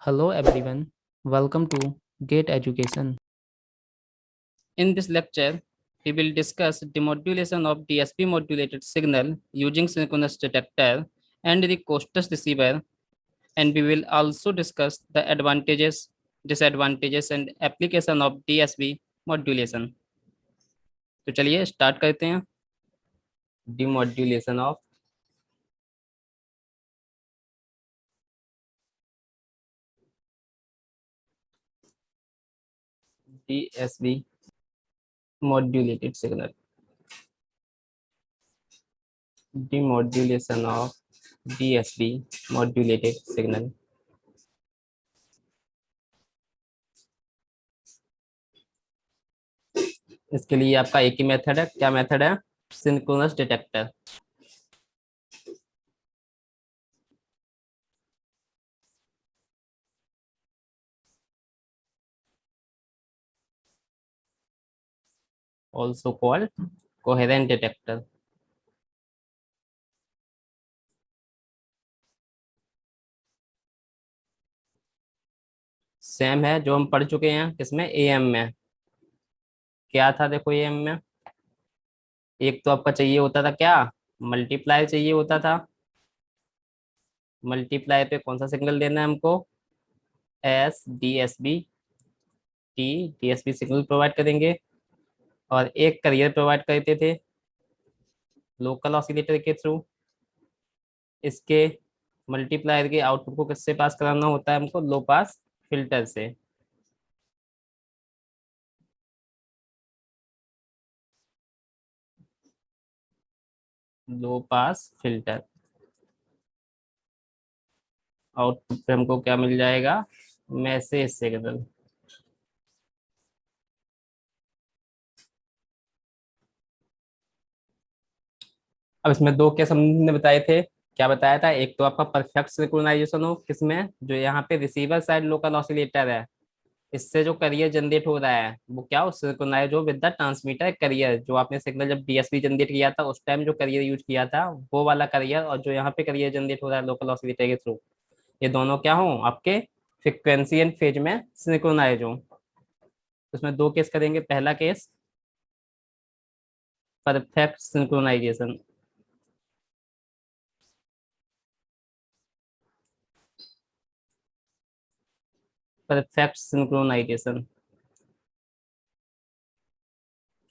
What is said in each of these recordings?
Hello everyone, welcome to Gate Education. In this lecture, we will discuss demodulation of DSP modulated signal using synchronous detector and the costless receiver, and we will also discuss the advantages, disadvantages and application of DSP modulation. तो चलिए start करते हैं demodulation of DSP modulated signal. Demodulation of DSP modulated signal. इसके लिए आपका एक ही method है। क्या मेथड है? Synchronous detector. Also called coherent detector. Same है जो हम पढ़ चुके हैं किसमें, एएम में। क्या था देखो, एएम में एक तो आपका चाहिए होता था क्या, मल्टीप्लायर चाहिए होता था। मल्टीप्लायर पे कौन सा सिग्नल देना है हमको, S DSB T DSB signal provide करेंगे। और एक करियर प्रोवाइड करते थे लोकल ऑसिलेटर के थ्रू। इसके मल्टीप्लायर के आउटपुट को किससे पास कराना होता है हमको, लो पास फिल्टर से। लो पास फिल्टर। आउटपुट पे हमको क्या मिल जाएगा, मैसेज सिग्नल। अब इसमें दो केस हमने बताए थे। क्या बताया था, एक तो आपका परफेक्ट सिंक्रोनाइजेशन हो किसमें, जो यहाँ पे रिसीवर साइड लोकल ऑसिलेटर है, इससे जो करियर जनरेट हो रहा है वो क्या हो, सिंक्रोनाइज हो विद द ट्रांसमीटर करियर। जो आपने सिग्नल जब डीएसपी जनरेट किया था उस टाइम जो करियर यूज किया था वो वाला करियर, और जो यहाँ पे करियर जनरेट हो रहा है लोकल ऑसिलेटर के थ्रू, ये दोनों क्या हो आपके फ्रिक्वेंसी एंड फेज में सिंक्रोनाइज हो। उसमें दो केस करेंगे। पहला case perfect synchronisation. Perfect synchronisation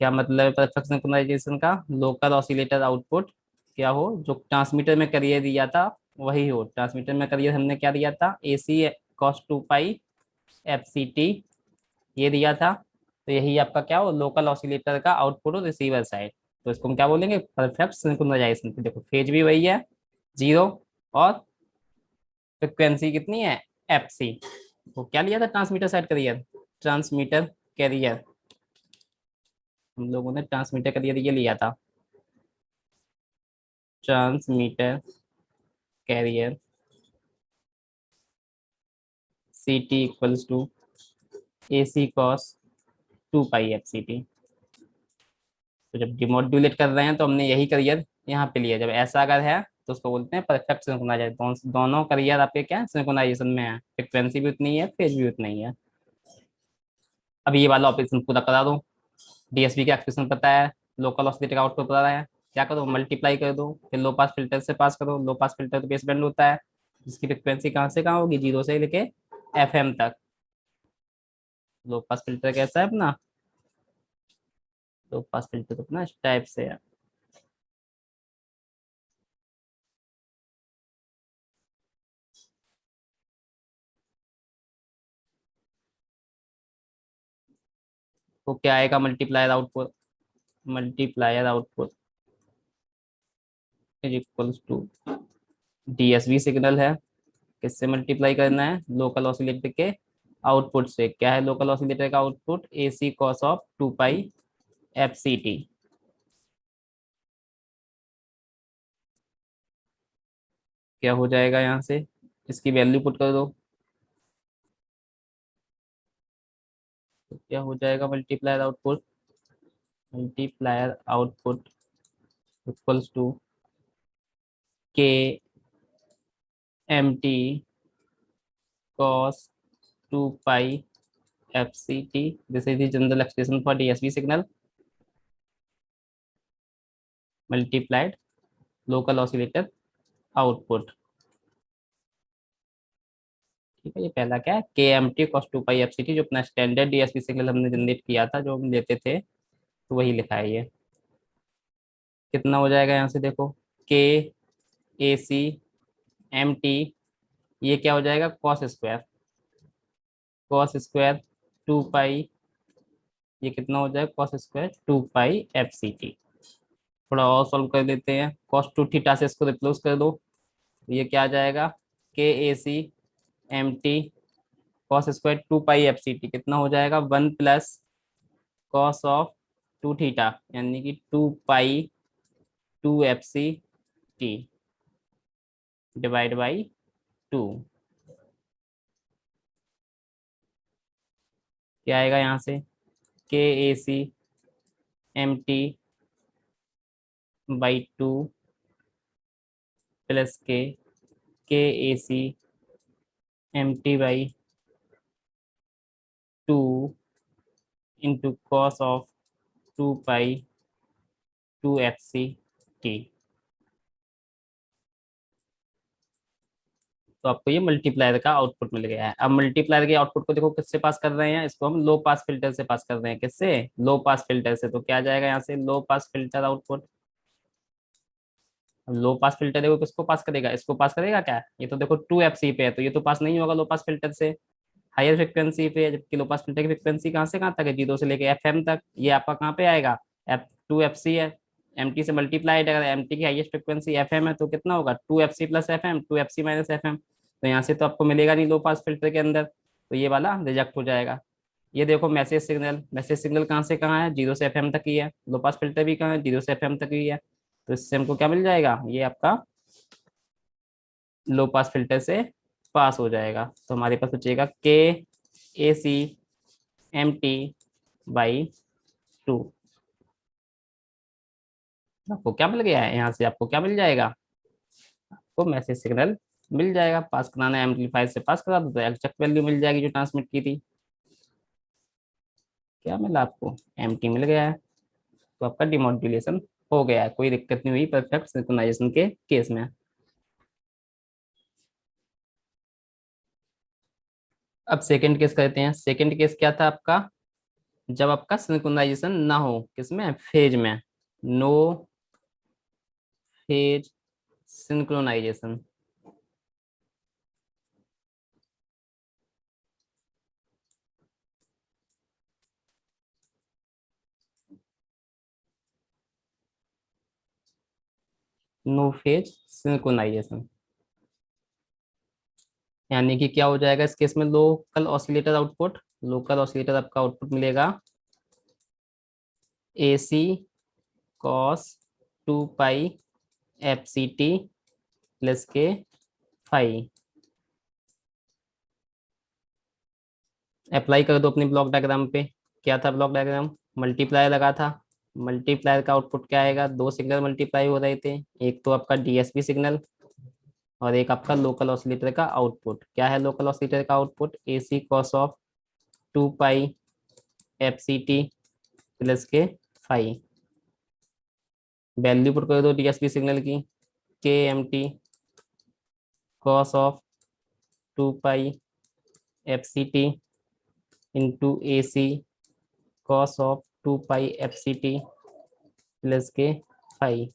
क्या मतलब है, परफेक्ट सिंक्रोनाइजेशन का, लोकल ऑसिलेटर आउटपुट क्या हो, जो ट्रांसमीटर में करियर दिया था वही हो। ट्रांसमीटर में करियर हमने क्या दिया था, AC cos 2 पाई FCT ये दिया था। तो यही आपका क्या हो, लोकल ऑसिलेटर का आउटपुट हो रिसीवर साइड। तो इसको हम क्या बोलेंगे, परफेक्ट सिंक्रोनाइजेशन। देखो फेज भी वही है 0, और फ्रिक्वेंसी कितनी है FC। तो क्या लिया था transmitter side carrier, transmitter carrier. हम लोगों ने ट्रांसमीटर करियर ये लिया था, transmitter carrier CT equals to AC cos 2 pi FCT। तो जब डिमोड्यूलेट कर रहे हैं तो हमने यही करियर यहाँ पे लिया। जब ऐसा अगर है तो उसको बोलते हैं परफेक्ट सिंक्रोनाइजेशन। दोनों करियर आपके क्या सिंक्रोनाइजेशन में है, फ्रिक्वेंसी भी उतनी है, फेज भी उतनी ही है। अब ये वाला ऑपरेशन पूरा करा दो। डीएसपी का एक्सप्रेशन पता है, लोकल ऑसिलेटर का आउटपुट पता है, क्या करो मल्टीप्लाई कर दो, फिर लो पास फिल्टर से पास करो। लो पास फिल्टर तो बेस बैंड होता है, जिसकी फ्रिक्वेंसी कहाँ से कहाँ होगी, 0 से लेके FM तक। लो पास फिल्टर कैसा है अपना, लो पास फिल्टर तो अपना इस टाइप से है। तो क्या आएगा, multiplier output, multiplier output is equals to DSB signal है, किससे मल्टीप्लाई करना है, लोकल ऑसिलेटर के आउटपुट से। क्या है लोकल ऑसिलेटर का output, AC cos of 2 pi FCT। क्या हो जाएगा यहाँ से, इसकी वैल्यू पुट कर दो। तो क्या हो जाएगा, multiplier output equals to KMT cos 2 pi fct. This is the general expression for DSP signal multiplied local oscillator output. ठीक है, ये पहला क्या है, के M T cos two pi F C T, जो अपना स्टैंडर्ड डीएसपी सिग्नल हमने जनरेट किया था, जो हम लेते थे, तो वही लिखा है ये। कितना हो जाएगा यहाँ से देखो, K A C M T, ये क्या हो जाएगा, कॉस स्क्वायर 2 पाई, ये कितना हो जाएगा, cos square 2 pi F C T. थोड़ा और सॉल्व कर देते हैं, कॉस टू थीटा से इसको रिप्लेस कर दो, ये क्या आ जाएगा, K A C M T cos square 2 pi F C T, कितना हो जाएगा, 1 प्लस कॉस ऑफ 2 थीटा, यानी कि 2 pi 2 F C T divide by 2। क्या आएगा यहाँ से, K A C M T by 2 plus K A C M T by 2 into cos of 2 pi 2 F C T. तो आपको ये मल्टीप्लायर का आउटपुट मिल गया है। अब मल्टीप्लायर के आउटपुट को देखो किससे पास कर रहे हैं, इसको हम लो पास फिल्टर से पास कर रहे हैं, किससे, लो पास फिल्टर से। तो क्या आ जाएगा यहाँ से, लो पास फिल्टर आउटपुट। लो पास फिल्टर देखो किसको पास करेगा, इसको पास करेगा क्या, ये तो देखो 2 एफ सी पे है, तो ये तो पास नहीं होगा लो पास फिल्टर से, हायर फ्रिक्वेंसी पे है, जबकि लो पास फिल्टर की फ्रिक्वेंसी कहाँ से कहाँ तक है, 0 से लेके FM तक। ये आपका कहाँ पे आएगा, F2FC है, MT से मल्टीप्लाइड, अगर MT की हाईएस्ट फ्रिक्वेंसी FM है तो कितना होगा, 2FC plus FM, 2FC minus FM। तो यहाँ से तो आपको मिलेगा नहीं लो पास फिल्टर के अंदर, तो ये वाला रिजेक्ट हो जाएगा। ये देखो मैसेज सिग्नल कहाँ से कहाँ है, 0 से FM तक ही है, लो पास फिल्टर भी कहाँ है, 0 से FM तक ही है। तो इससे हमको क्या मिल जाएगा, ये आपका लो पास फिल्टर से पास हो जाएगा। तो हमारे पास बचेगा के A C M T by 2। आपको क्या मिल गया है, यहाँ से आपको क्या मिल जाएगा, आपको मैसेज सिग्नल मिल जाएगा। पास कराना है एम्पलीफायर से पास करा दो तो एग्जैक्ट वैल्यू मिल जाएगी जो ट्रांसमिट की थी। क्या मिला आपको, एम मिल गया है। तो आपका डिमोड्यूलेशन हो गया है, कोई दिक्कत नहीं हुई परफेक्ट सिंक्रोनाइजेशन के केस में। अब सेकंड केस करते हैं। सेकंड केस क्या था आपका, जब आपका सिंक्रोनाइजेशन ना हो, किसमें, फेज में, no phase synchronisation. No phase synchronisation, यानी कि क्या हो जाएगा इस केस में, लोकल ऑसिलेटर आपका आउटपुट मिलेगा AC cos 2 pi FCT plus के फाई। अप्लाई कर दो अपनी ब्लॉक डायग्राम पे। क्या था ब्लॉक डायग्राम, मल्टीप्लायर लगा था, मल्टीप्लायर का आउटपुट क्या आएगा, दो सिग्नल मल्टीप्लाई हो रहे थे, एक तो आपका DSP सिग्नल और एक आपका लोकल ऑसिलेटर का आउटपुट। क्या है लोकल ऑसिलेटर का output, AC cos of 2 pi FCT plus के फाई। वैल्यू पुट कर दो DSP सिग्नल की, KMT cos of 2 pi FCT into AC cos of 2 pi FCT plus के फाई।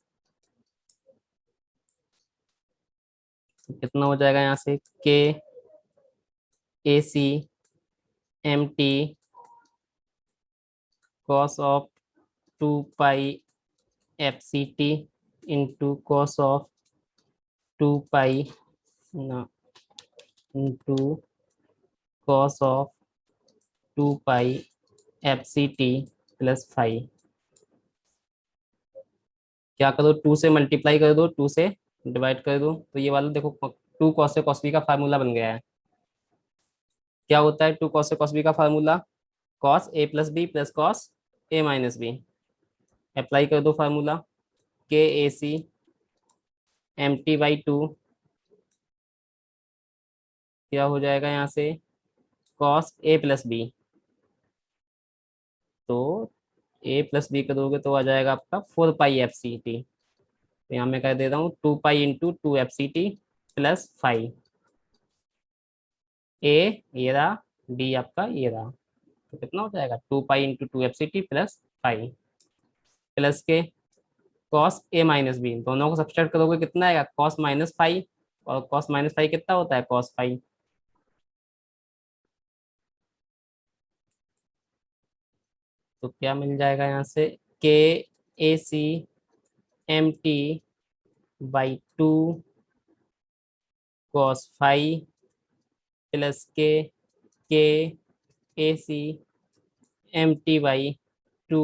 तो कितना हो जाएगा यहाँ से, K AC MT cos of 2 pi FCT into cos of 2 pi into cos of 2 pi FCT plus phi. क्या करो, 2 से मल्टीप्लाई कर दो, 2 से डिवाइड कर दो, तो ये वाला देखो 2 कॉस से कॉस बी का फार्मूला बन गया है। क्या होता है 2 कॉस से कॉस बी का formula, cos A+B+cos A-B। Apply कर दो फार्मूला, KAC MT बाई 2 क्या हो जाएगा यहाँ से, कॉस ए प्लस बी। तो ए प्लस बी करोगे तो आ जाएगा आपका 4 पाई एफ सी टी। तो यहाँ मैं कर देता हूँ 2 pi into 2 F C T plus 5। A ये रहा, बी आपका ये रहा। तो कितना हो जाएगा 2 pi into 2 F C T plus 5, plus के कॉस ए माइनस बी, दोनों को सब्सट्रैक्ट करोगे कितना आएगा, cos-5। और cos-5 कितना होता है, cos 5। तो क्या मिल जाएगा यहाँ से, K A C M T by 2 cos 5 plus K A C M T by 2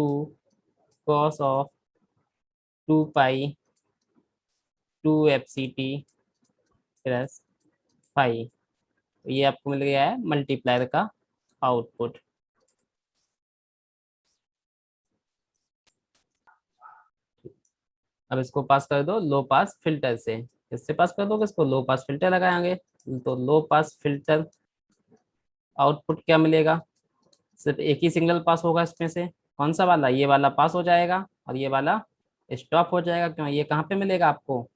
cos of 2 pi 2 F C T plus 5। तो ये आपको मिल गया है मल्टीप्लायर का आउटपुट। अब इसको पास कर दो लो पास फिल्टर से। इससे पास कर दोगे इसको, लो पास फिल्टर लगाएंगे। तो लो पास फिल्टर आउटपुट क्या मिलेगा, सिर्फ एक ही सिग्नल पास होगा इसमें से। कौन सा वाला, ये वाला पास हो जाएगा और ये वाला स्टॉप हो जाएगा। क्यों, ये कहाँ पे मिलेगा आपको,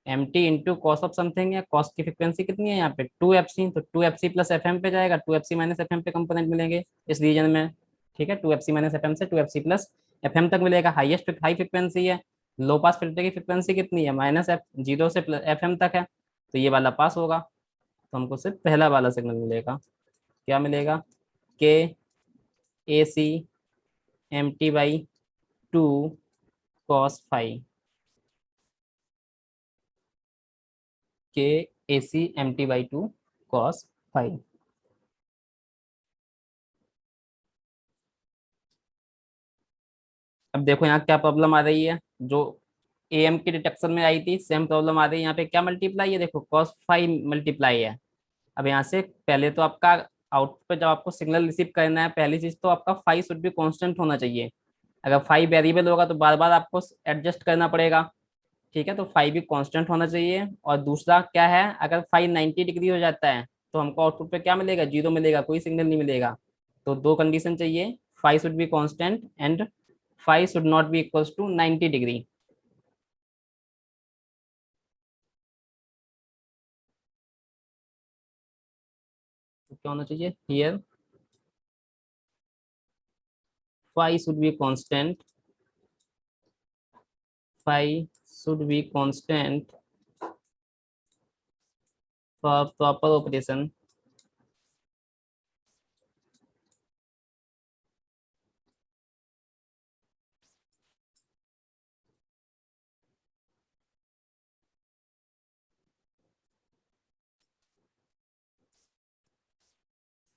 M T into cos of something है। कॉस की फ्रिक्वेंसी कितनी है यहाँ पे 2 एफ सी, तो 2 F C plus F M पे जाएगा, 2 F C minus F M पे कंपोनेंट मिलेंगे इस रीजन में। ठीक है, 2 F C minus F M से 2 F C plus F M तक मिलेगा। हाईएस्ट हाई फ्रिक्वेंसी है। लो पास फिल्टर की फ्रिक्वेंसी कितनी है, माइनस एफ जीरो से प्लस एफ एम तक है। तो ये वाला पास होगा, तो हमको सिर्फ पहला वाला सिग्नल मिलेगा। क्या मिलेगा, K A C M T by 2 cos 5, K A C M T by 2 cos 5। अब देखो यहाँ क्या प्रॉब्लम आ रही है, जो ए एम की डिटेक्शन में आई थी सेम प्रॉब्लम आ रही है। यहाँ पे क्या मल्टीप्लाई है, देखो cos 5 मल्टीप्लाई है। अब यहाँ से पहले तो आपका आउटपुट पे जब आपको सिग्नल रिसीव करना है, पहली चीज तो आपका 5 शुड भी कांस्टेंट होना चाहिए। अगर 5 वेरिएबल होगा तो बार बार आपको एडजस्ट करना पड़ेगा। ठीक है, तो 5 भी कांस्टेंट होना चाहिए। और दूसरा क्या है, अगर 5 90 डिग्री हो जाता है तो हमको आउटपुट पे क्या मिलेगा, जीरो मिलेगा, कोई सिग्नल नहीं मिलेगा। तो दो कंडीशन चाहिए, 5 should be constant and 5 should not be equals to 90 degree. तो क्या होना चाहिए here, 5 should be constant, 5 should be constant for proper operation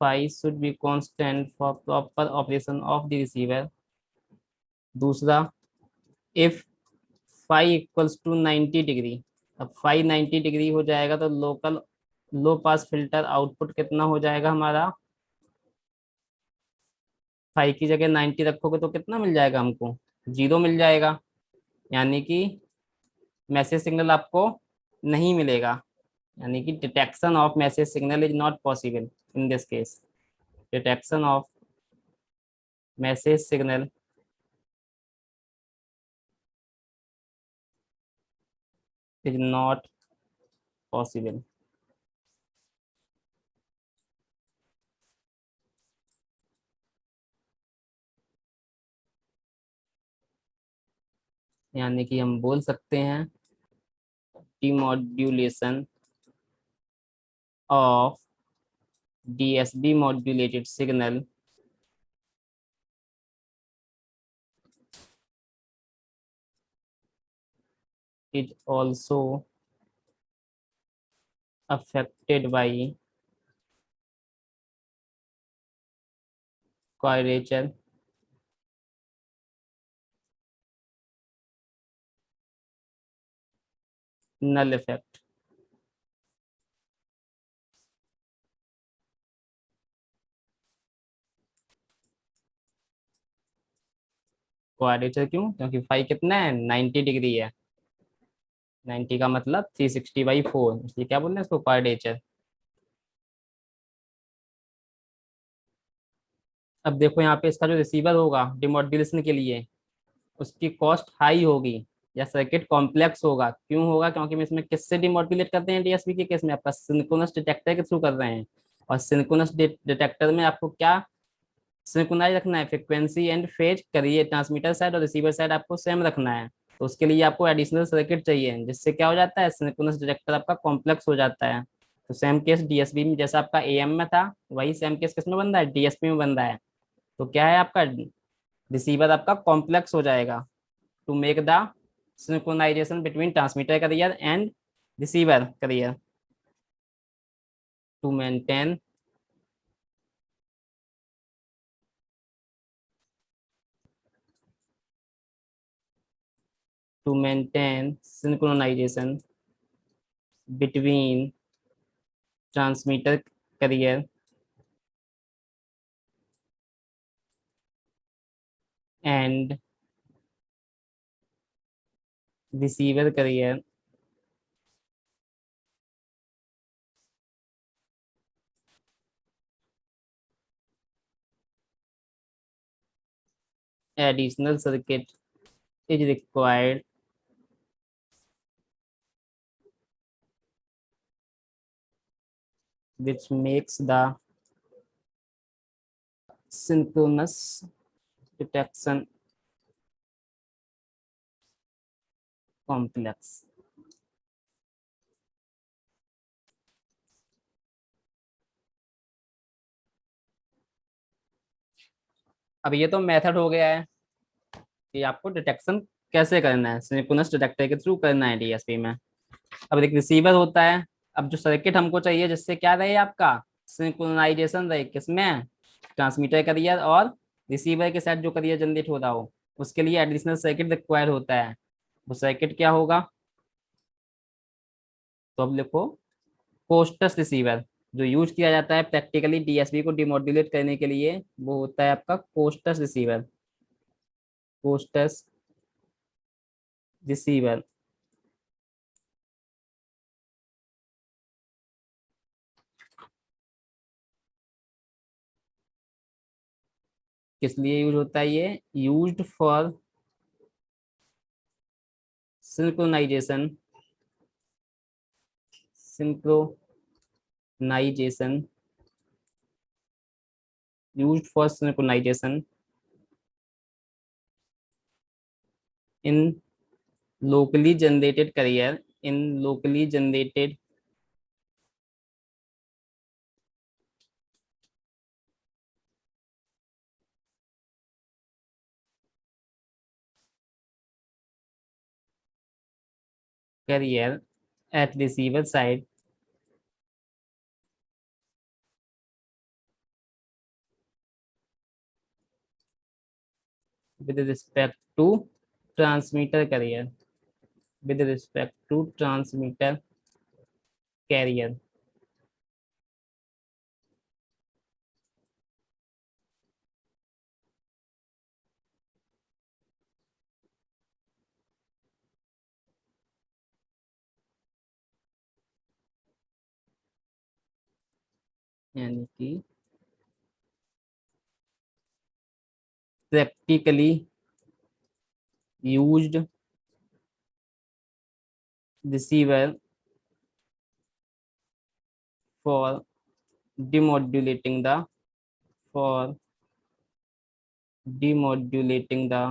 5 should be constant for proper operation of the receiver। दूसरा, if 5 इक्वल्स टू 90 डिग्री, अब 5 90 degree हो जाएगा तो local लो pass filter output कितना हो जाएगा हमारा, 5 की जगह 90 रखोगे तो कितना मिल जाएगा हमको, जीरो मिल जाएगा। यानी कि मैसेज सिग्नल आपको नहीं मिलेगा, यानी कि detection of message signal is not possible in this case. Detection of message signal is not possible. यानी कि हम बोल सकते हैं demodulation of DSB modulated signal is also affected by quadrature null effect। Quadrature क्यों, क्योंकि फाइव कितना है 90 डिग्री है। 90 का मतलब 360/4, इसलिए क्या बोल रहे हैं इसको क्वाड्रेचर। अब देखो यहाँ पे इसका जो रिसीवर होगा डिमोड्यूलेशन के लिए, उसकी कॉस्ट हाई होगी या सर्किट कॉम्प्लेक्स होगा। क्यों होगा? क्योंकि हम इसमें किससे डिमोड्यूलेट करते हैं डीएसपी के केस में, आपका सिंक्रोनस डिटेक्टर के थ्रू कर रहे हैं। और सिंक्रोनस डिटेक्टर में आपको क्या सिंक्रोनाइज रखना है, फ्रिक्वेंसी एंड फेज करिए, ट्रांसमीटर साइड और रिसीवर साइड आपको सेम रखना है। तो उसके लिए आपको एडिशनल सर्किट चाहिए, जिससे क्या हो जाता है, सिंक्रोनस डिटेक्टर आपका कॉम्प्लेक्स हो जाता है। तो सेम केस डीएसपी में जैसा आपका एएम में था, वही सेम केस किस में बन रहा है, डीएसपी में बन रहा है। तो क्या है आपका, रिसीवर आपका कॉम्प्लेक्स हो जाएगा to make the synchronisation between transmitter carrier and receiver carrier, to maintain to maintain synchronization between transmitter carrier and receiver carrier additional circuit is required which makes the synchronous detection complex। अब ये तो method हो गया है कि आपको detection कैसे करना है, सिंक्रोनस डिटेक्टर के थ्रू करना है डीएसपी में। अब एक रिसीवर होता है। अब जो सर्किट हमको चाहिए जिससे क्या रहे आपका सिंक्रोनाइजेशन रहे, किसमें, ट्रांसमीटर करियर और रिसीवर के साथ जो करियर जनरेट हो रहा हो, उसके लिए एडिशनल सर्किट रिक्वायर्ड होता है। वो सर्किट क्या होगा, तो अब लिखो, कोस्टस रिसीवर। जो यूज किया जाता है प्रैक्टिकली डीएसपी को डिमोड्यूलेट करने के लिए, वो होता है आपका कोस्टस रिसीवर। कोस्टस रिसीवर किस लिए यूज होता है, ये used for synchronisation, synchronisation, used for synchronization in locally generated carrier, in locally generated carrier at receiver side with respect to transmitter carrier, with respect to transmitter carrier। यानी कि practically used receiver for demodulating the, for demodulating the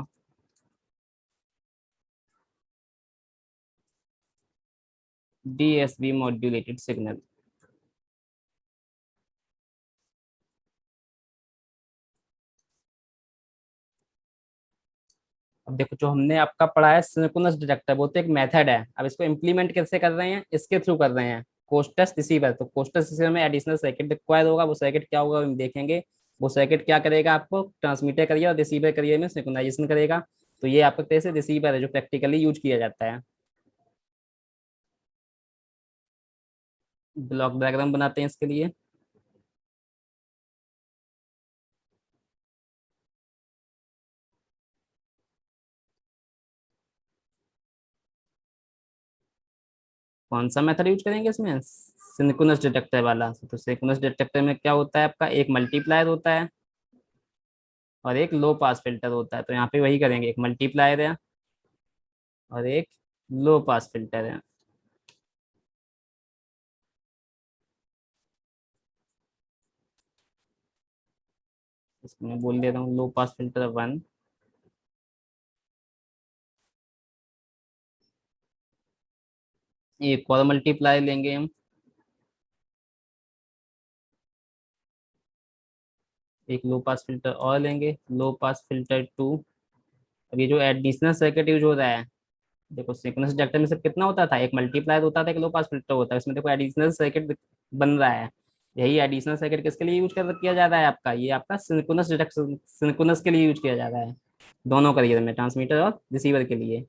DSB modulated signal। अब देखो जो हमने आपका पढ़ा है synchronous detector, वो तो एक मेथड है। अब इसको इम्प्लीमेंट कैसे कर रहे हैं, इसके थ्रू कर रहे हैं, कोस्टस रिसीवर। तो कोस्टस रिसीवर में एडिशनल सर्किट रिक्वायर होगा। वो सर्किट क्या होगा हम देखेंगे। वो सर्किट क्या करेगा, आपको ट्रांसमीटर करिए और रिसीवर करिए में सिंक्रोनाइजेशन करेगा। तो ये आपका तरह से रिसीवर है जो प्रैक्टिकली यूज किया जाता है। ब्लॉक डायग्राम बनाते हैं इसके लिए। कौन सा मेथड यूज करेंगे इसमें, सिंक्रोनस डिटेक्टर वाला। तो सिंक्रोनस डिटेक्टर में क्या होता है, आपका एक मल्टीप्लायर होता है। और एक लो पास फिल्टर होता है। तो यहाँ पे वही करेंगे, एक मल्टीप्लायर है और एक लो पास फिल्टर है। इसको मैं बोल दे रहा हूँ लो पास फिल्टर 1। एक और मल्टीप्लायर लेंगे हम, एक लो पास फिल्टर और लेंगे, लो पास फिल्टर 2। अब ये जो एडिशनल सर्किट यूज हो रहा है, देखो सिंक्रोनस रिएक्टर में सब कितना होता था, एक मल्टीप्लायर होता था, एक लो पास फिल्टर होता है। इसमें देखो एडिशनल सर्किट बन रहा है। यही एडिशनल सर्किट किसके लिए यूज कर किया जा रहा है आपका, ये आपका सिंक्रोनस डिटेक्शन, सिंक्रोनस के लिए यूज किया जा रहा है, दोनों करियर में, ट्रांसमीटर और रिसीवर के लिए।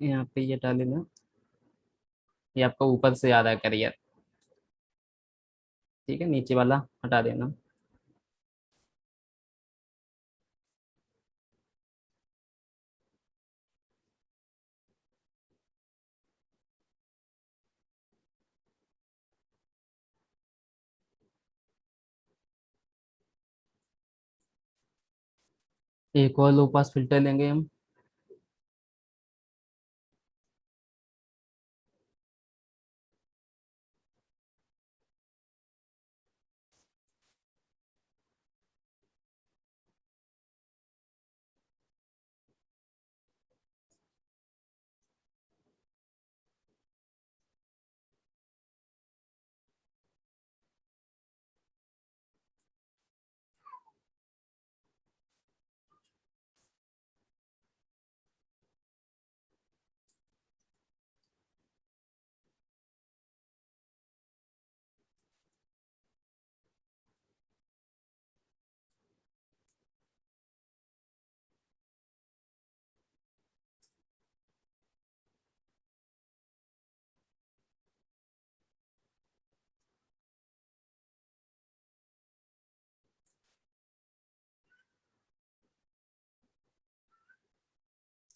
यहाँ पे ये डाल देना, ये आपका ऊपर से आ रहा है करियर। ठीक है, नीचे वाला हटा देना। एक और लो पास फिल्टर लेंगे हम।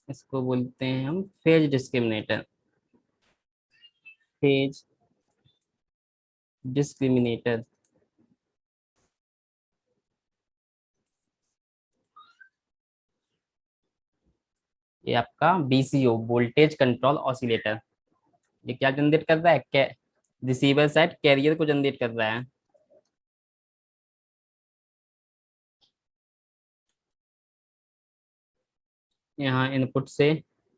इसको बोलते हैं हम फेज डिस्क्रिमिनेटर, फेज डिस्क्रिमिनेटर। ये आपका बीसीओ, वोल्टेज कंट्रोल ऑसिलेटर। ये क्या जनरेट कर रहा है, रिसीवर साइड कैरियर को जनरेट कर रहा है। यहाँ इनपुट से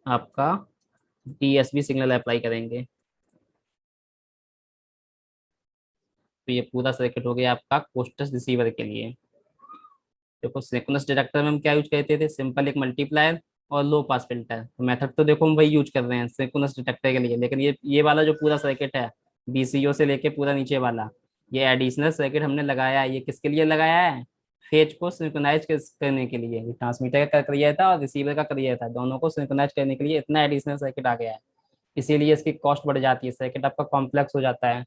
आपका टीएसबी सिग्नल अप्लाई करेंगे। तो ये पूरा सर्किट हो गया आपका कोस्टस रिसीवर के लिए। देखो सिंक्रोनस डिटेक्टर में हम क्या यूज करते थे, सिंपल एक मल्टीप्लायर और लो पास फिल्टर। तो मेथड तो देखो हम वही यूज कर रहे हैं सिंक्रोनस डिटेक्टर के लिए, लेकिन ये वाला जो पूरा सर्किट है, बीसीओ से लेके पूरा नीचे वाला, ये एडिशनल सर्किट हमने लगाया है। ये किसके लिए लगाया है, फेज को सिंक्रोनाइज करने के लिए। ट्रांसमीटर का करियर था और रिसीवर का करियर था, दोनों को सिंक्रोनाइज करने के लिए इतना एडिशनल सर्किट आ गया है। इसीलिए इसकी कॉस्ट बढ़ जाती है, सर्किट आपका कॉम्प्लेक्स हो जाता है।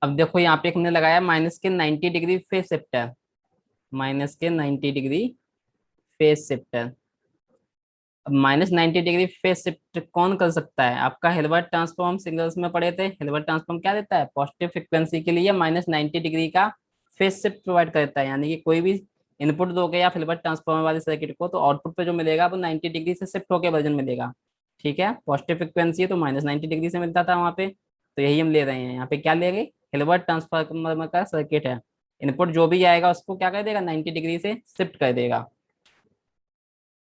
अब देखो यहाँ पे हमने लगाया -के 90 डिग्री फेज शिफ्टर, -के 90 डिग्री फेज शिफ्टर। अब -90 डिग्री फेज शिफ्ट कौन कर सकता है, आपका हिल्बर्ट ट्रांसफॉर्म सिग्नल्स में पढ़े थे। हिल्बर्ट ट्रांसफॉर्म क्या देता है, पॉजिटिव फ्रिक्वेंसी के लिए -90 डिग्री का फेज शिफ्ट प्रोवाइड करता है। यानी कि कोई भी इनपुट दोगे आप हिल्बर्ट ट्रांसफॉर्मर वाले सर्किट को, तो आउटपुट पे जो मिलेगा वो 90 डिग्री से शिफ्ट होकर वर्जन मिलेगा। ठीक है, पॉजिटिव फ्रिक्वेंसी है तो -90 डिग्री से मिलता था वहाँ पे। तो यही हम ले रहे हैं यहाँ पे, क्या ले रहे, हिल्बर्ट ट्रांसफॉर्मर का सर्किट है। इनपुट जो भी आएगा उसको क्या कर देगा, 90 डिग्री से शिफ्ट कर देगा।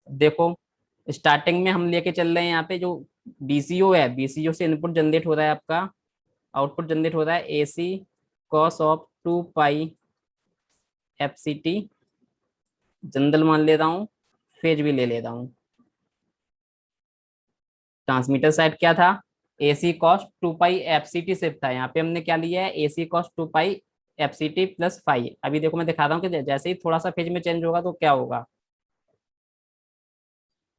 देखो स्टार्टिंग में हम लेके चल रहे हैं यहाँ पे जो बीसीओ है, बीसीओ से इनपुट जनरेट हो रहा है आपका, आउटपुट जनरेट हो रहा है AC cos of 2 pi F C T. General मान ले रहा हूँ, फेज भी ले ले रहा हूँ। ट्रांसमीटर साइड क्या था, AC cos 2 pi FCT shift था, यहाँ पे हमने क्या लिया है, AC cos 2 pi FCT plus phi. अभी देखो मैं दिखा रहा हूँ कि जैसे ही थोड़ा सा फेज में चेंज होगा तो क्या होगा।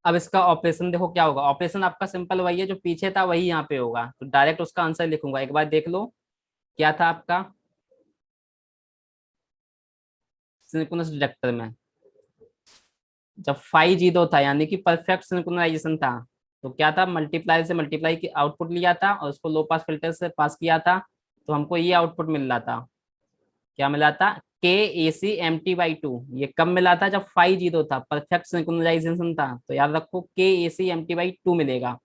अब इसका ऑपरेशन देखो क्या होगा, ऑपरेशन आपका सिंपल वही है जो पीछे था वही यहाँ पे होगा, तो डायरेक्ट उसका आंसर लिखूंगा, एक बार देख लो क्या था आपका सिंक्रोनस डिटेक्टर में। जब फाई जीरो था यानी कि परफेक्ट सिंक्रोनाइजेशन था, तो क्या था, मल्टीप्लाई से मल्टीप्लाई की आउटपुट लिया था और उसको लो पास फिल्टर से पास किया था, तो हमको ये आउटपुट मिल रहा था, क्या मिला था, K AC empty/2। ये कब मिला था, जब फाई जीरो था, परफेक्ट सिंक्रोनाइजेशन था, तो याद रखो K AC empty/2 मिलेगा।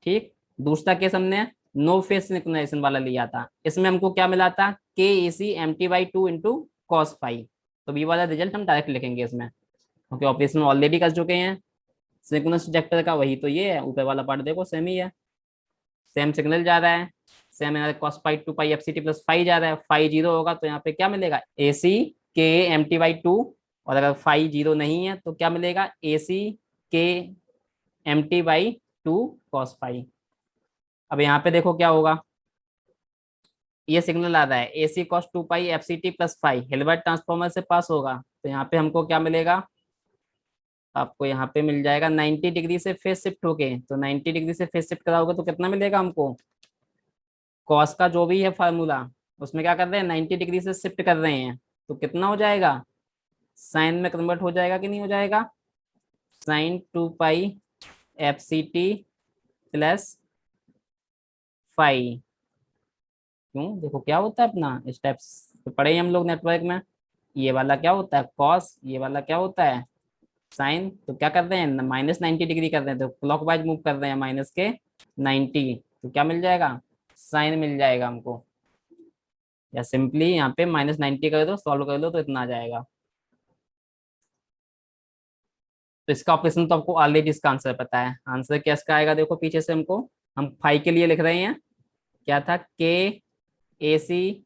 ठीक। दूसरा केस हमने नो फेस सिंक्रोनाइजेशन वाला लिया था, इसमें हमको क्या मिला था, K AC empty/2 into cos phi. तो बी वाला रिजल्ट हम डायरेक्ट लिखेंगे इसमें, क्योंकि ऑपरेशन ऑलरेडी कर चुके हैं। सिंक्रोनस डिटेक्टर का वही तो ये है, ऊपर वाला पार्ट देखो सेम ही है, सेम सिग्नल जा रहा है, सेम यहाँ cos pi 2 pi FCT plus phi जा रहा है, फाई जीरो होगा तो यहाँ पे क्या मिलेगा, AC K empty/2। और अगर फाई जीरो नहीं है तो क्या मिलेगा, AC K empty/2 cos phi. अब यहाँ पे देखो क्या होगा, ये सिग्नल आ रहा है AC cos 2 pi FCT plus phi, Hilbert transformer से पास होगा, तो यहाँ पे हमको क्या मिलेगा, आपको यहाँ पे मिल जाएगा 90 डिग्री से फेस शिफ्ट होके, तो 90 डिग्री से फेस शिफ्ट कराओगे तो कितना मिलेगा हमको, कॉस का जो भी है फार्मूला, उसमें क्या कर रहे हैं 90 डिग्री से शिफ्ट कर रहे हैं, तो कितना हो जाएगा, साइन में कन्वर्ट हो जाएगा कि नहीं हो जाएगा, sign 2 pi FCT plus phi. क्यों, देखो क्या होता है अपना स्टेप्स तो पढ़े ही हम लोग नेटवर्क में, ये वाला क्या होता है कॉस, ये वाला क्या होता है साइन, तो क्या कर रहे हैं -90 डिग्री कर रहे हैं, तो क्लॉकवाइज मूव कर रहे हैं माइनस के 90, तो क्या मिल जाएगा, साइन मिल जाएगा हमको, या सिंपली यहाँ पे -90 कर दो, सॉल्व कर दो तो इतना आ जाएगा। तो इसका ऑपरेशन तो आपको ऑलरेडी इसका आंसर पता है, आंसर क्या इसका आएगा, देखो पीछे से हमको, हम फाई के लिए लिख रहे हैं, क्या था, K AC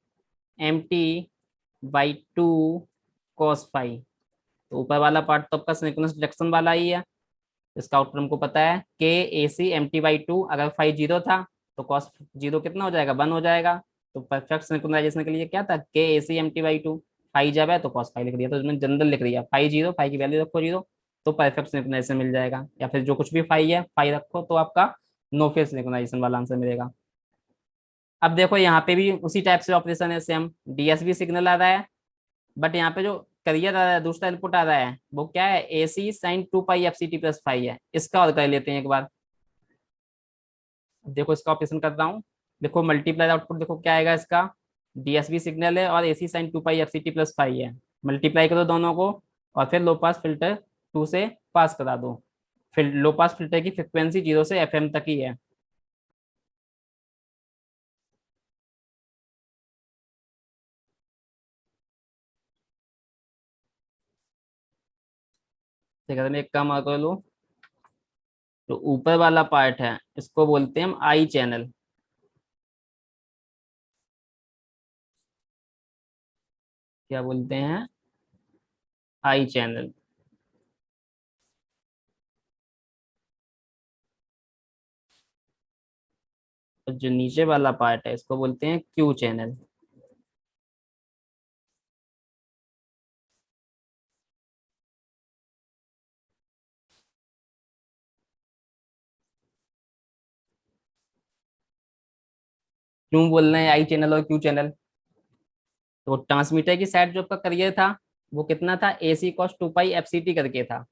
empty/2 cos phi. तो ऊपर वाला पार्ट तो आपका सिंक्रोनस डिडक्शन वाला ही है, इसका आउटपुट हमको पता है K AC empty/2, अगर फाई जीरो था तो कॉस जीरो कितना हो जाएगा, 1 हो जाएगा। तो परफेक्ट सिंक्रोनाइजेशन के लिए क्या था, K AC empty/2, फाई जब है तो कॉस फाई लिख दिया, तो उसमें जनरल लिख दिया, फाई जीरो, फाई की वैल्यू रखो जीरो, तो परफेक्ट सिंक्रोनाइजेशन मिल जाएगा, या फिर जो कुछ भी फाई है फाई रखो तो आपका नो फेज सिंक्रोनाइजेशन वाला आंसर मिलेगा। अब देखो यहाँ पे भी उसी टाइप से ऑपरेशन है सेम, DSB सिग्नल आ रहा है, बट यहाँ पे जो करियर आ रहा है, दूसरा इनपुट आ रहा है, वो क्या है, AC sin 2 pi FCT plus phi है, इसका और कर लेते हैं एक बार। देखो इसका ऑपरेशन कर रहा हूँ, देखो मल्टीप्लाई आउटपुट देखो क्या आएगा इसका, DSB सिग्नल है और AC sin 2 pi FCT plus phi है, मल्टीप्लाई करो दोनों को, और फिर लो पास फिल्टर 2 से पास करा दो, फिर लो पास फिल्टर की फ्रिक्वेंसी 0 से FM तक ही है। ठीक है, तो मैं एक काम और कर लूँ, तो ऊपर वाला पार्ट है इसको बोलते हैं हम आई चैनल, क्या बोलते हैं, आई चैनल। और जो नीचे वाला पार्ट है इसको बोलते हैं क्यू चैनल। क्यों बोल रहे हैं आई चैनल और क्यू चैनल, तो ट्रांसमीटर की साइड जो आपका करियर था वो कितना था, AC cos 2 पाई FCT करके था।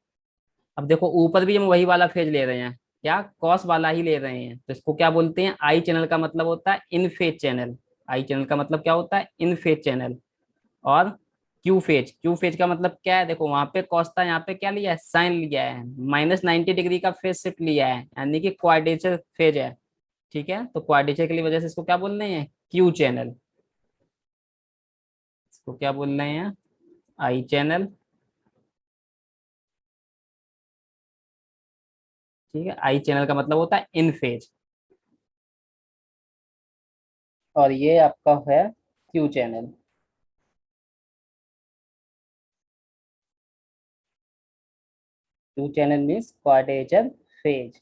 अब देखो ऊपर भी हम वही वाला फेज ले रहे हैं, क्या कॉस वाला ही ले रहे हैं, तो इसको क्या बोलते हैं, आई चैनल का मतलब होता है इन फेज चैनल, आई चैनल का मतलब क्या होता है, इन फेज चैनल। और क्यू फेज का मतलब क्या है, देखो वहां पे कॉस था, यहाँ पे क्या लिया है, साइन लिया है, -90 डिग्री का फेज शिफ्ट लिया है, यानी कि क्वाड्रेचर फेज है। ठीक है, तो क्वाड्रेचर की वजह से इसको क्या बोल रहे हैं, क्यू चैनल, इसको क्या बोल रहे हैं, आई चैनल। ठीक है, आई चैनल का मतलब होता है इन फेज, और ये आपका है Q channel. Q channel means quadrature phase.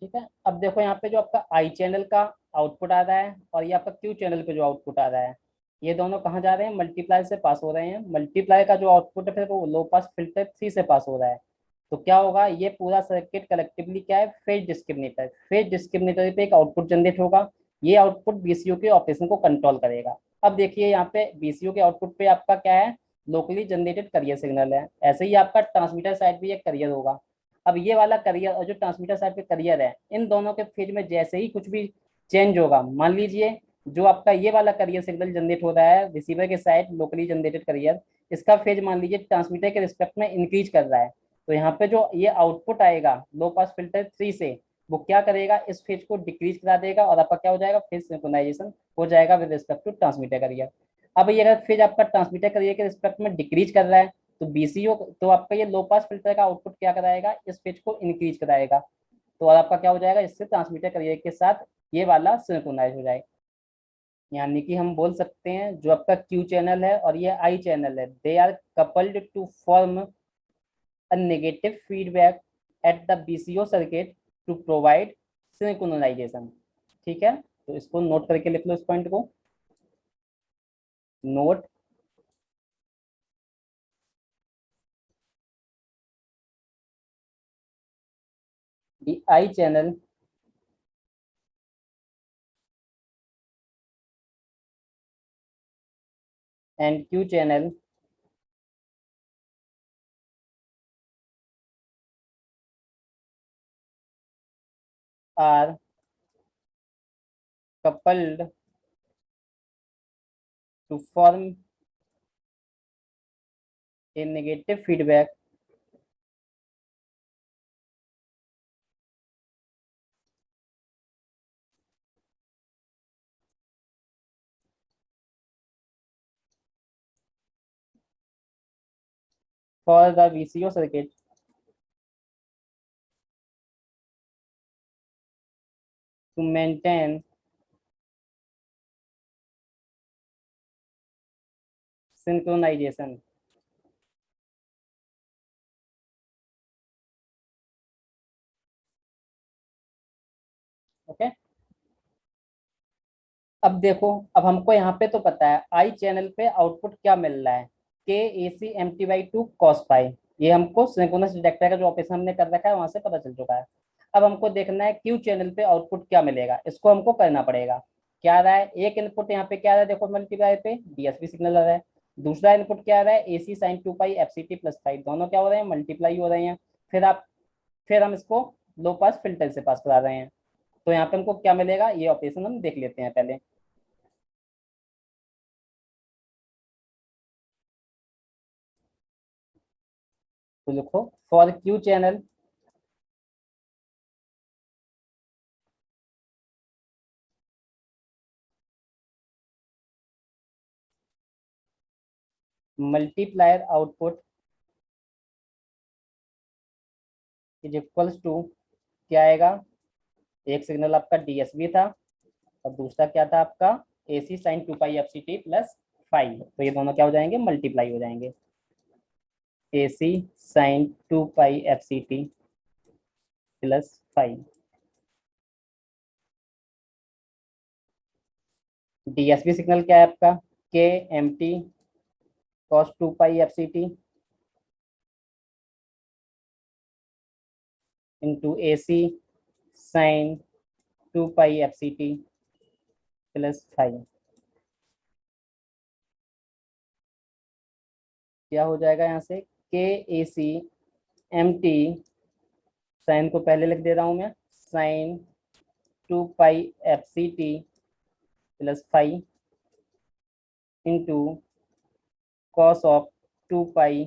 ठीक है। अब देखो यहाँ पे जो आपका आई चैनल का आउटपुट आ रहा है और ये आपका क्यू चैनल पे जो आउटपुट आ रहा है, ये दोनों कहाँ जा रहे हैं, मल्टीप्लाई से पास हो रहे हैं। मल्टीप्लाई का जो आउटपुट है फिर वो लो पास फिल्टर 3 से पास हो रहा है। तो क्या होगा, ये पूरा सर्किट कलेक्टिवली क्या है, फेज डिस्क्रिमिनेटर। फेज डिस्क्रिमिनेटर पे एक आउटपुट जनरेट होगा। ये आउटपुट बीसीयू के ऑपरेशन को कंट्रोल करेगा। अब देखिए यहाँ पे बीसीयू के आउटपुट पे आपका क्या है, लोकली जनरेटेड करियर सिग्नल है। ऐसे ही आपका ट्रांसमीटर साइड भी एक करियर होगा। अब ये वाला करियर और जो ट्रांसमीटर साइड पे करियर है, इन दोनों के फेज में जैसे ही कुछ भी चेंज होगा, मान लीजिए जो आपका ये वाला करियर सिग्नल जनरेट हो रहा है रिसीवर के साइड लोकली जनरेटेड करियर, इसका फेज मान लीजिए ट्रांसमीटर के रिस्पेक्ट में इंक्रीज कर रहा है, तो यहाँ पे जो ये आउटपुट आएगा लो पास फिल्टर 3 से, वो क्या करेगा, इस फेज को डिक्रीज करा देगा और आपका क्या हो जाएगा, फेज सिंक्रोनाइजेशन हो जाएगा with respect to transmitter carrier. अब ये अगर फेज आपका ट्रांसमीटर करियर के रिस्पेक्ट में डिक्रीज कर रहा है, तो बीसीओ तो आपका ये लो पास फिल्टर का आउटपुट क्या कराएगा, इस फेज को इंक्रीज कराएगा। तो और आपका क्या हो जाएगा, इससे ट्रांसमीटर करियर के साथ ये वाला सिंक्रोनाइज हो जाएगा। यानी कि हम बोल सकते हैं जो आपका क्यू चैनल है और ये आई चैनल है, they are coupled to form a negative feedback at the BCO circuit to provide synchronization। ठीक है, तो इसको नोट करके लिख लो इस पॉइंट को। Note the I channel and Q channel are coupled to form a negative feedback for the VCO circuit to maintain synchronization। Okay. अब देखो, अब हमको यहाँ पे तो पता है आई चैनल पे आउटपुट क्या मिल रहा है, K A C M T by two cos pi. ये हमको सिंक्रोनस डिटेक्टर का जो ऑपरेशन हमने कर रखा है वहां से पता चल चुका है। अब हमको देखना है क्यू चैनल पे आउटपुट क्या मिलेगा, इसको हमको करना पड़ेगा। क्या आ रहा है, एक इनपुट यहाँ पे क्या आ रहा है, देखो मल्टीप्लाई पे डीएसपी सिग्नल आ रहा है। दूसरा इनपुट क्या आ रहा है, ए C sine 2 pi F C T plus 5, दोनों क्या हो रहे हैं, मल्टीप्लाई हो रहे हैं। फिर हम इसको लो पास फिल्टर से पास करा रहे हैं। तो यहाँ पे हमको क्या मिलेगा, ये ऑपरेशन हम देख लेते हैं पहले। तो लिखो for Q channel multiplier output is equals to, क्या आएगा, एक सिग्नल आपका डीएसबी था और दूसरा क्या था आपका ए C sine 2 pi F C T plus 5। तो ये दोनों क्या हो जाएंगे, मल्टीप्लाई हो जाएंगे। A C sine 2 pi F C T plus 5। DSB signal क्या है आपका, K M T cos 2 pi F C T into A C sine 2 pi F C T plus 5। क्या हो जाएगा यहाँ से, K A C M T, sine को पहले लिख दे रहा हूँ मैं, sine 2 pi F C T plus 5 into cos of 2 pi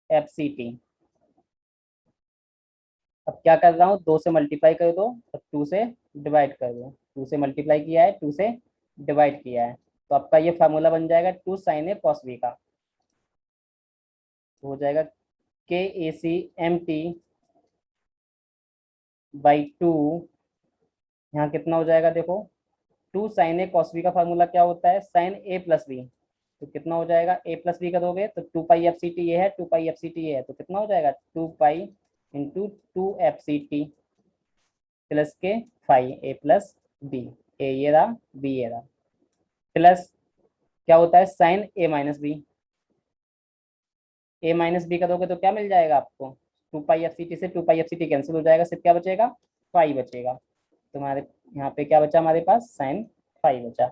F C T. अब क्या कर रहा हूँ, 2 से मल्टीप्लाई कर दो और 2 से डिवाइड कर दो। 2 से मल्टीप्लाई किया है, 2 से डिवाइड किया है, तो आपका ये फार्मूला बन जाएगा 2 साइन ए कॉस बी का। तो हो जाएगा K A C M T by 2, यहाँ कितना हो जाएगा देखो, 2 साइन ए कॉस बी का फार्मूला क्या होता है, साइन ए प्लस बी। तो कितना हो जाएगा, ए प्लस बी करोगे तो 2 पाई एफ सी टी ये है, 2 पाई एफ सी टी ये है, तो कितना हो जाएगा 2 pi into 2 F C T plus के phi, A plus B, A ये रहा, बी ये रहा, प्लस क्या होता है sine A minus B, A minus B करोगे तो क्या मिल जाएगा आपको, two pi F C T से two pi F C T cancel हो जाएगा, सिर्फ क्या बचेगा फाई बचेगा। तुम्हारे यहाँ पे क्या बचा हमारे पास साइन फाई बचा।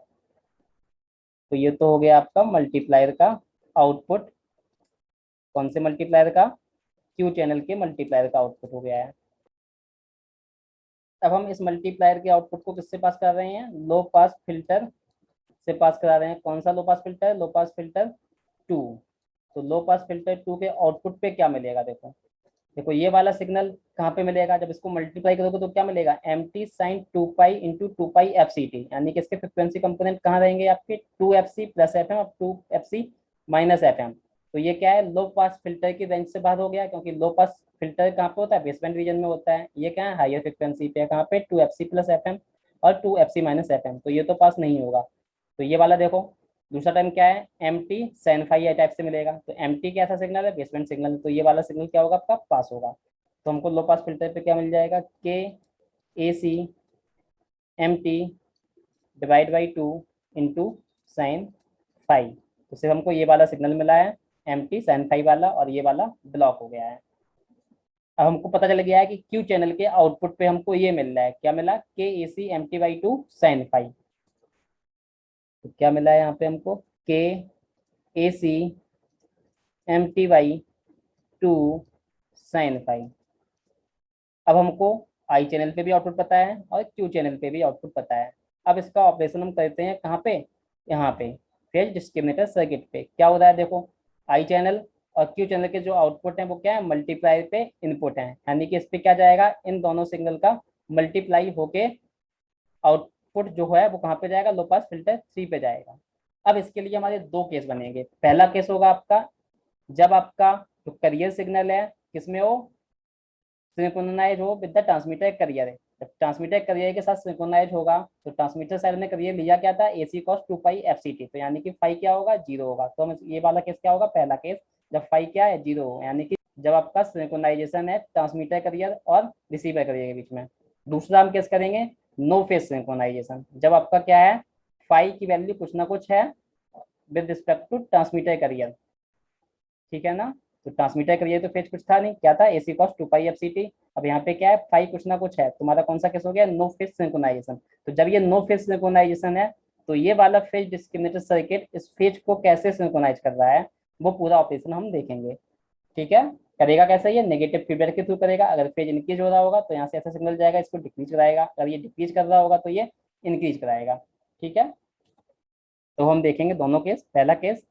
तो ये तो हो गया आपका मल्टीप्लायर का आउटपुट, कौन से मल्टीप्लायर का, क्यू चैनल के मल्टीप्लायर का आउटपुट हो गया है। अब हम इस मल्टीप्लायर के आउटपुट को किससे पास कर रहे हैं, लो पास फिल्टर से पास करा रहे हैं। कौन सा low pass filter, low pass filter two. तो लो पास फिल्टर टू के आउटपुट पे क्या मिलेगा, देखो देखो ये वाला सिग्नल कहाँ पे मिलेगा, जब इसको मल्टीप्लाई करोगे तो क्या मिलेगा, M T sine two pi into two pi F C T, यानी कि इसके फ्रिक्वेंसी कंपोनेंट कहाँ रहेंगे आपके, two F C plus F M और two F C minus F M. तो ये क्या है, लो पास फिल्टर की रेंज से बाहर हो गया, क्योंकि लो पास फिल्टर कहाँ पे होता है, बेसबैंड रीजन में होता है। ये क्या है, हायर फ्रिक्वेंसी पे, कहाँ पे, two F C plus F M और two F C minus F M, तो ये तो पास नहीं होगा। तो ये वाला देखो, दूसरा टर्म क्या है, M T sine phi type से मिलेगा। तो एम टी कैसा सिग्नल है, बेसबैंड सिग्नल, तो ये वाला सिग्नल क्या होगा आपका, पास होगा। तो हमको लो पास फिल्टर पे क्या मिल जाएगा, K A C M T divide by two into sine five. तो सिर्फ हमको ये वाला सिग्नल मिला है, एम टी साइन फाइव वाला, और ये वाला ब्लॉक हो गया है। अब हमको पता चल गया है कि क्यू चैनल के आउटपुट पे हमको ये मिल रहा है, क्या मिला, K A C M T by two sine five. तो क्या मिला है यहाँ पे हमको, K A C M T by two sine five. अब हमको आई चैनल पे भी आउटपुट पता है और क्यू चैनल पे भी आउटपुट पता है। अब इसका ऑपरेशन हम करते हैं कहाँ पे, यहाँ पे फेज डिस्क्रिमिनेटर सर्किट पे। क्या हो रहा है देखो, आई चैनल और क्यू चैनल के जो आउटपुट है वो क्या है, मल्टीप्लाई पे इनपुट है, यानी कि इस पे क्या जाएगा, इन दोनों सिग्नल का मल्टीप्लाई होके आउटपुट जो है वो कहाँ पे जाएगा, लो पास फिल्टर थ्री पे जाएगा। अब इसके लिए हमारे दो केस बनेंगे। पहला केस होगा आपका, जब आपका जो करियर सिग्नल है किसमें हो, सिंक्रोनाइज हो विद द ट्रांसमीटर करियर है। जब ट्रांसमीटर करियर के साथ सिंक्रोनाइज होगा तो ट्रांसमीटर साइड ने करियर लिया क्या था, AC cos two pi F C T, तो यानी कि फाई क्या होगा, जीरो होगा। तो हम ये वाला केस क्या होगा, पहला केस, जब फाई क्या है, जीरो हो, यानी कि जब आपका सिंक्रोनाइजेशन है ट्रांसमीटर करियर और रिसीवर करियर के बीच में। दूसरा हम केस करेंगे नो फेज सिंक्रोनाइजेशन, जब आपका क्या है, फाई की वैल्यू कुछ ना कुछ है with respect to transmitter carrier, ठीक है ना। तो ट्रांसमीटर करिए तो फेज कुछ था नहीं, क्या था, AC cos two pi F C T. अब यहाँ पे क्या है, फाई कुछ ना कुछ है, तुम्हारा कौन सा केस हो गया, नो फेज सिंक्रोनाइजेशन। तो जब ये नो फेज सिंक्रोनाइजेशन है तो ये वाला फेज डिस्क्रिमिनेटर सर्किट इस फेज को कैसे सिंक्रोनाइज कर रहा है, वो पूरा ऑपरेशन हम देखेंगे, ठीक है। करेगा कैसे, ये नेगेटिव फीडबैक के थ्रू करेगा। अगर फेज इंक्रीज हो रहा होगा तो यहाँ से ऐसा सिग्नल जाएगा, इसको डिक्रीज कराएगा। अगर ये डिक्रीज कर रहा होगा तो ये इंक्रीज कराएगा, ठीक है। तो हम देखेंगे दोनों केस, पहला केस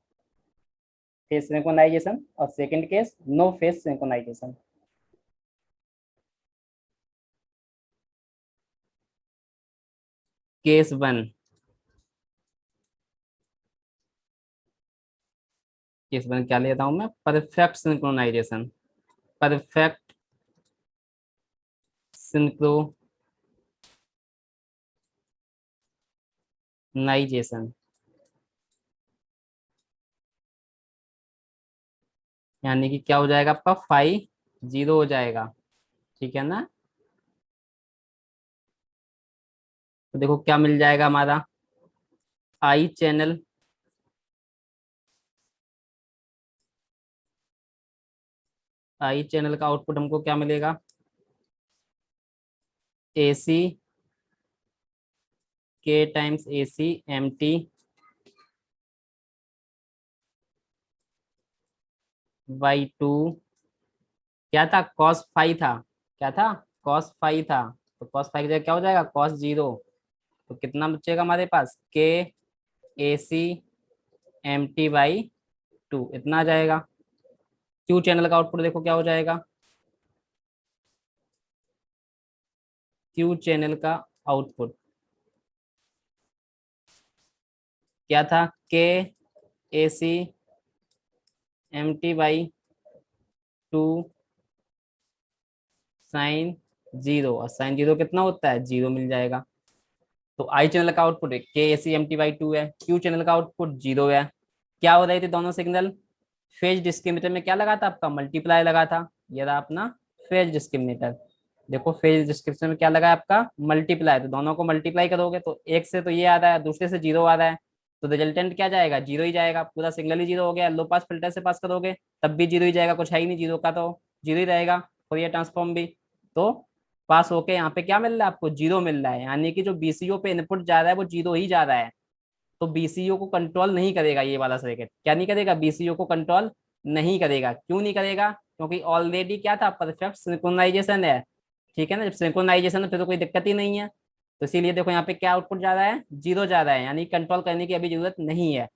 फेज सिंक्रोनाइजेशन और second case no phase synchronisation. Case one, case one क्या लेता हूं मैं, परफेक्ट सिंक्रोनाइजेशन, परफेक्ट सिंक्रोनाइजेशन, यानी कि क्या हो जाएगा आपका, फाई जीरो हो जाएगा, ठीक है ना। तो देखो क्या मिल जाएगा हमारा, आई चैनल आई चैनल का आउटपुट हमको क्या मिलेगा, एसी के times AC M T by two, क्या था, कॉस फाई था, क्या था, कॉस फाई था। तो कॉस फाई की जगह क्या हो जाएगा, कॉस जीरो। तो कितना बचेगा हमारे पास, K A C M T by two, इतना आ जाएगा। क्यू चैनल का आउटपुट देखो क्या हो जाएगा, क्यू चैनल का आउटपुट क्या था, K A C M T by two sine zero, और साइन जीरो कितना होता है, जीरो मिल जाएगा। तो आई चैनल का output K A C M T by two है, क्यू चैनल का आउटपुट जीरो है। क्या हो रही थी दोनों सिग्नल, फेज डिस्क्रिमिनेटर में क्या लगा था आपका, मल्टीप्लाई लगा था, ये रहा अपना फेज डिस्क्रिमिनेटर। देखो फेज डिस्क्रिप्शन में क्या लगा है आपका, मल्टीप्लाई, तो दोनों को मल्टीप्लाई करोगे तो एक से तो ये आ रहा है, दूसरे से जीरो आ रहा है, तो रिजल्टेंट क्या जाएगा, जीरो ही जाएगा, पूरा सिग्नल ही जीरो हो गया। लो पास फिल्टर से पास करोगे तब भी जीरो ही जाएगा, कुछ है ही नहीं जीरो का, तो जीरो ही रहेगा फोरियर ट्रांसफॉर्म भी। तो पास होके यहाँ पे क्या मिल रहा है आपको, जीरो मिल रहा है, यानी कि जो बीसीओ पे इनपुट जा रहा है वो जीरो ही जा रहा है। तो बीसीओ को कंट्रोल नहीं करेगा ये वाला सर्किट, क्या नहीं करेगा, बीसीओ को कंट्रोल नहीं करेगा। क्यों नहीं करेगा, क्योंकि ऑलरेडी क्या था, परफेक्ट सिंक्रोनाइजेशन है। ठीक है ना, जब सिंक्रोनाइजेशन है फिर तो कोई दिक्कत ही नहीं है। तो इसीलिए देखो यहाँ पे क्या आउटपुट जा रहा है, जीरो जा रहा है, यानी कंट्रोल करने की अभी जरूरत नहीं है।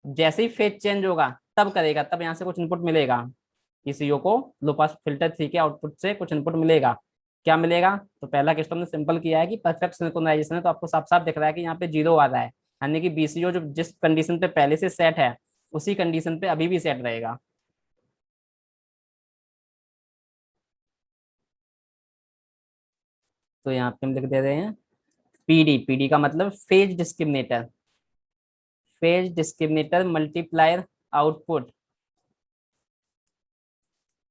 जैसे ही फेज चेंज होगा तब करेगा, तब यहाँ से कुछ इनपुट मिलेगा, पीसीओ को लो पास फिल्टर थ्री के आउटपुट से कुछ इनपुट मिलेगा। क्या मिलेगा, तो पहला केस तो हमने सिंपल किया है कि परफेक्ट सिंक्रोनाइजेशन है, तो आपको साफ साफ दिख रहा है कि यहाँ पे जीरो आ रहा है, यानी कि बीसीओ जो जिस कंडीशन पे पहले से सेट है उसी कंडीशन पे अभी भी सेट रहेगा। तो यहाँ पे हम लिख दे रहे हैं पीडी, पीडी का मतलब phase discriminator, phase discriminator multiplier output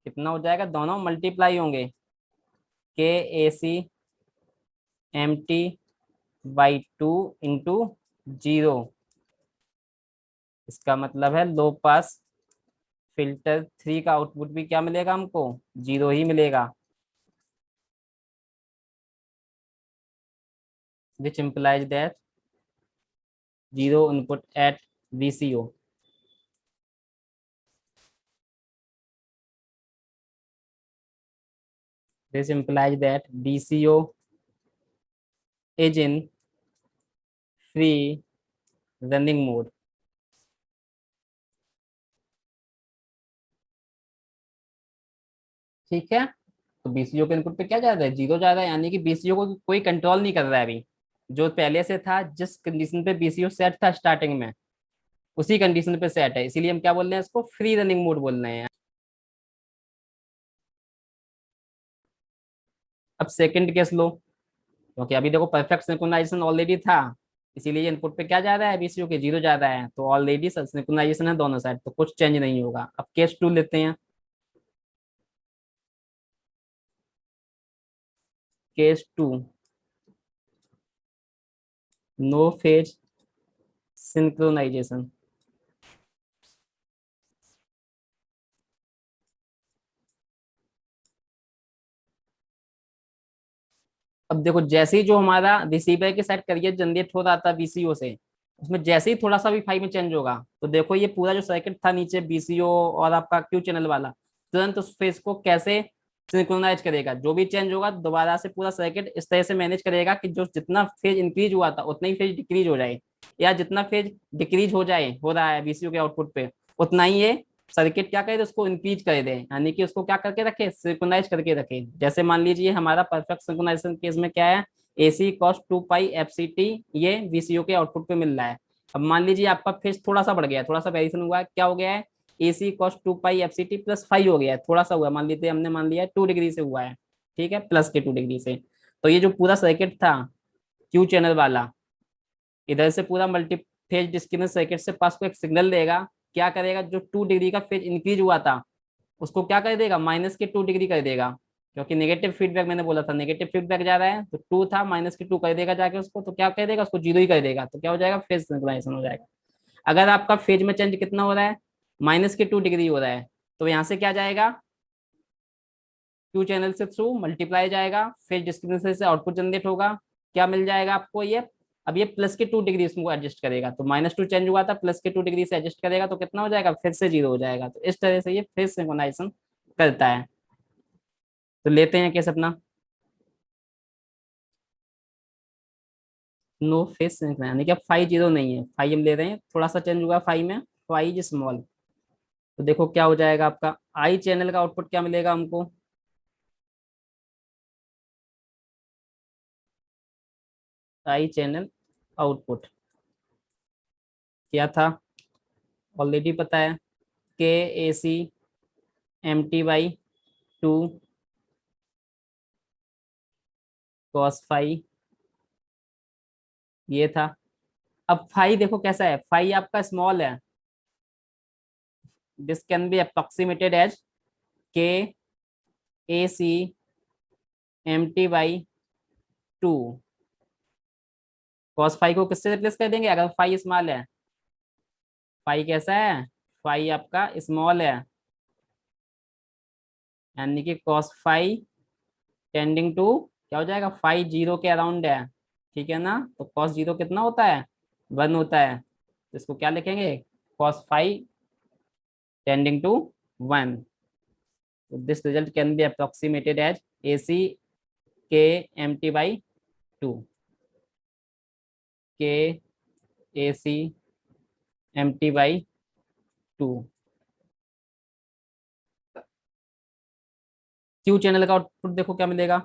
कितना हो जाएगा, दोनों मल्टीप्लाई होंगे, K A C M T by two into zero. इसका मतलब है लो पास फिल्टर थ्री का आउटपुट भी क्या मिलेगा हमको, जीरो ही मिलेगा। Which implies that zero input at VCO। This implies that VCO is in free running mode। ठीक है, तो बीसीओ के इनपुट पे क्या जा रहा है, जीरो जा रहा है, यानी कि बीसीओ को कोई कंट्रोल नहीं कर रहा है अभी। जो पहले से था, जिस कंडीशन पे बीसीओ सेट था स्टार्टिंग में, उसी कंडीशन पे सेट है, इसीलिए हम क्या बोल रहे हैं, इसको फ्री रनिंग मोड बोल रहे हैं। अब सेकंड केस लो, क्योंकि अभी देखो परफेक्ट सिंक्रोनाइजेशन ऑलरेडी था, इसीलिए इनपुट पे क्या जा रहा है, बीसीओ के जीरो जा रहा है, तो ऑलरेडी सिंक्रोनाइजेशन है दोनों साइड, तो कुछ चेंज नहीं होगा। अब केस टू लेते हैं, case two, no phase synchronisation. अब देखो जैसे ही जो हमारा रिसीवर के साइड करियर जनरेट हो रहा था बीसीओ से, उसमें जैसे ही थोड़ा सा भी फाई में चेंज होगा, तो देखो ये पूरा जो सर्किट था नीचे बीसीओ और आपका क्यू चैनल वाला, तुरंत उस फेज को कैसे सिंक्रोनाइज करेगा, जो भी चेंज होगा दोबारा से पूरा सर्किट इस तरह से मैनेज करेगा कि जो जितना फेज इंक्रीज हुआ था उतना ही फेज डिक्रीज हो जाए, या जितना फेज डिक्रीज हो जाए हो रहा है बीसीओ के आउटपुट पे, उतना ही ये सर्किट क्या करे, उसको इंक्रीज कर दे, यानी कि उसको क्या करके रखे, सिंक्रोनाइज करके रखे। जैसे मान लीजिए हमारा परफेक्ट सिंक्रोनाइजेशन केस में क्या है, AC cos 2 पाई FCT ये VCO के आउटपुट पे मिल रहा है। अब मान लीजिए आपका फेज थोड़ा सा बढ़ गया है, थोड़ा सा वेरिएशन हुआ है, क्या हो गया है, AC cos 2 pi FCT plus 5 हो गया है, थोड़ा सा हुआ है, मान लीजिए हमने मान लिया है 2 डिग्री से हुआ है, ठीक है, प्लस के 2 डिग्री से। तो ये जो पूरा सर्किट था क्यू चैनल वाला, इधर से पूरा मल्टी फेज डिस्क्रिमिनेंट सर्किट से पास को एक सिग्नल देगा, क्या करेगा, जो 2 डिग्री का फेज इंक्रीज हुआ था उसको क्या कर देगा, -के 2 डिग्री कर देगा, क्योंकि नेगेटिव फीडबैक मैंने बोला था, नेगेटिव फीडबैक जा रहा है, तो टू था, -के 2 कर देगा जाके उसको, तो क्या कर देगा, उसको जीरो ही कर देगा, तो क्या हो जाएगा, फेज सिंक्रोनाइजेशन हो जाएगा। अगर आपका फेज में चेंज कितना हो रहा है, -के 2 डिग्री हो रहा है, तो यहाँ से क्या जाएगा, क्यू चैनल से थ्रू मल्टीप्लाई जाएगा, फेज डिस्क्रिमिनेशन से आउटपुट जनरेट होगा, क्या मिल जाएगा आपको ये, अब ये +के 2 डिग्री इसको एडजस्ट करेगा, तो -2 चेंज हुआ था, +के 2 डिग्री से एडजस्ट करेगा तो कितना हो जाएगा, फिर से जीरो हो जाएगा। तो इस तरह से ये फेज सिंक्रोनाइजेशन करता है। तो लेते हैं केस अपना, नो फेज सिंक्रोनाइजेशन, यानी कि अब फाई जीरो नहीं है, फाई हम ले रहे हैं, थोड़ा सा चेंज हुआ फाई में, फाई इज स्मॉल। तो देखो क्या हो जाएगा आपका, आई चैनल का आउटपुट क्या मिलेगा हमको, आई चैनल आउटपुट क्या था, ऑलरेडी पता है, KAC mt/2 cos फाई, ये था। अब फाई देखो कैसा है, फाई आपका स्मॉल है, this can be approximated as KAC M T by two. Cos phi को किससे रिप्लेस कर देंगे अगर फाई स्मॉल है? फाई कैसा है? फाई आपका स्मॉल है, यानी कि कॉस फाई टेंडिंग टू क्या हो जाएगा, फाई जीरो के अराउंड है। ठीक है ना, तो कॉस जीरो कितना होता है, 1 होता है, तो इसको क्या लिखेंगे, cos phi tending to 1। This result can be approximated as A C K M T by two. K A C M T by two. Q channel का आउटपुट देखो क्या मिलेगा।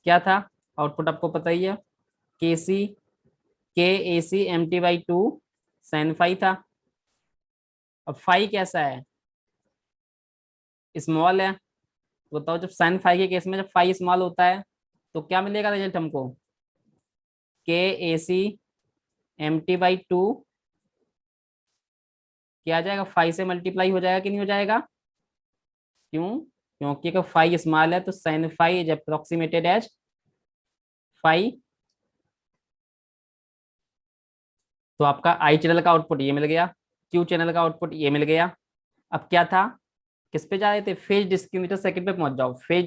क्या था आउटपुट आपको पता ही है, K C K A C M T by two sine phi था। अब फाई कैसा है, स्मॉल है। तो बताओ जब साइन फाई के केस में जब फाई स्मॉल होता है तो क्या मिलेगा रिजल्ट हमको, K A C M T by two क्या आ जाएगा, फाई से मल्टीप्लाई हो जाएगा कि नहीं हो जाएगा। क्यों, क्योंकि अगर फाई स्मॉल है तो sine phi is approximated as phi. तो आपका आई चैनल का आउटपुट ये मिल गया, क्यू चैनल का आउटपुट ये मिल गया। अब क्या था, किस पे जा रहे थे, फेज डिस्क्रिमिनेटर सर्किट पे पहुंच जाओ। फेज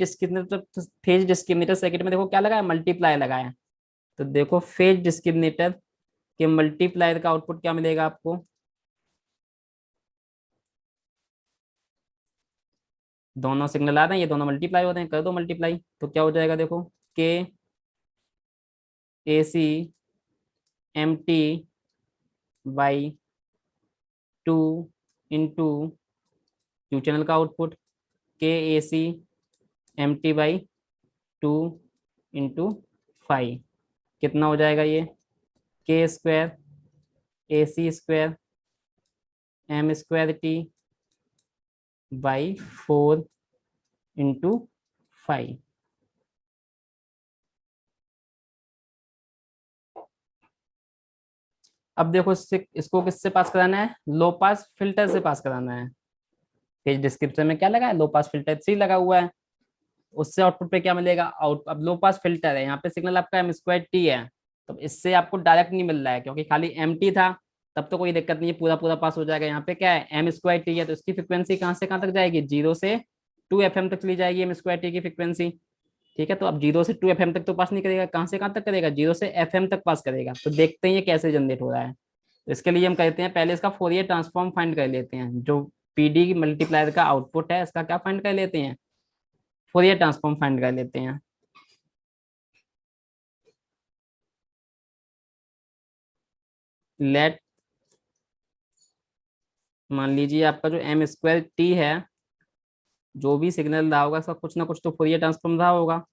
डिस्क्रिमिनेटर सर्किट में देखो क्या लगा है, मल्टीप्लाई लगा है। तो देखो फेज डिस्क्रिमिनेटर के मल्टीप्लायर का आउटपुट क्या मिलेगा आपको। दोनों सिग्नल आ रहे हैं, ये दोनों मल्टीप्लाई हो रहे हैं, कर दो मल्टीप्लाई, तो क्या हो जाएगा देखो, K A C M T by two into Q channel का output, K A C M T by two into five. कितना हो जाएगा ये, K square A C square M square T by 4 into 5। अब देखो इससे इसको किससे पास कराना है, लो पास फिल्टर से पास कराना है। पेज डिस्क्रिप्शन में क्या लगा है, लो पास फिल्टर 3 लगा हुआ है। उससे आउटपुट पे क्या मिलेगा, आउट अब लो पास फिल्टर है, यहाँ पे सिग्नल आपका एम स्क्वायर टी है, तो इससे आपको डायरेक्ट नहीं मिल रहा है क्योंकि खाली एम टी था, तब तो कोई दिक्कत नहीं है, पूरा पूरा पास हो जाएगा। यहाँ पे क्या है, एम स्क्वायर टी है, तो इसकी फ्रिक्वेंसी कहाँ से कहाँ तक जाएगी, 0 से 2 FM तक चली जाएगी एम स्क्वायर टी की फ्रिक्वेंसी। ठीक है, तो अब 0 से 2 FM तक तो पास नहीं करेगा, कहाँ से कहाँ तक करेगा, 0 से FM तक पास करेगा। तो देखते हैं ये कैसे जनरेट हो रहा है। तो इसके लिए हम कहते हैं पहले इसका फोरियर ट्रांसफॉर्म फाइंड कर लेते हैं, जो पीडी मल्टीप्लायर का आउटपुट है इसका क्या फाइंड कर लेते हैं, फोरियर ट्रांसफॉर्म फाइंड कर लेते हैं। लेट मान लीजिए आपका जो एम स्क्वायर टी है, जो भी सिग्नल रहा होगा इसका कुछ ना कुछ तो फोरियर ट्रांसफॉर्म रहा होगा।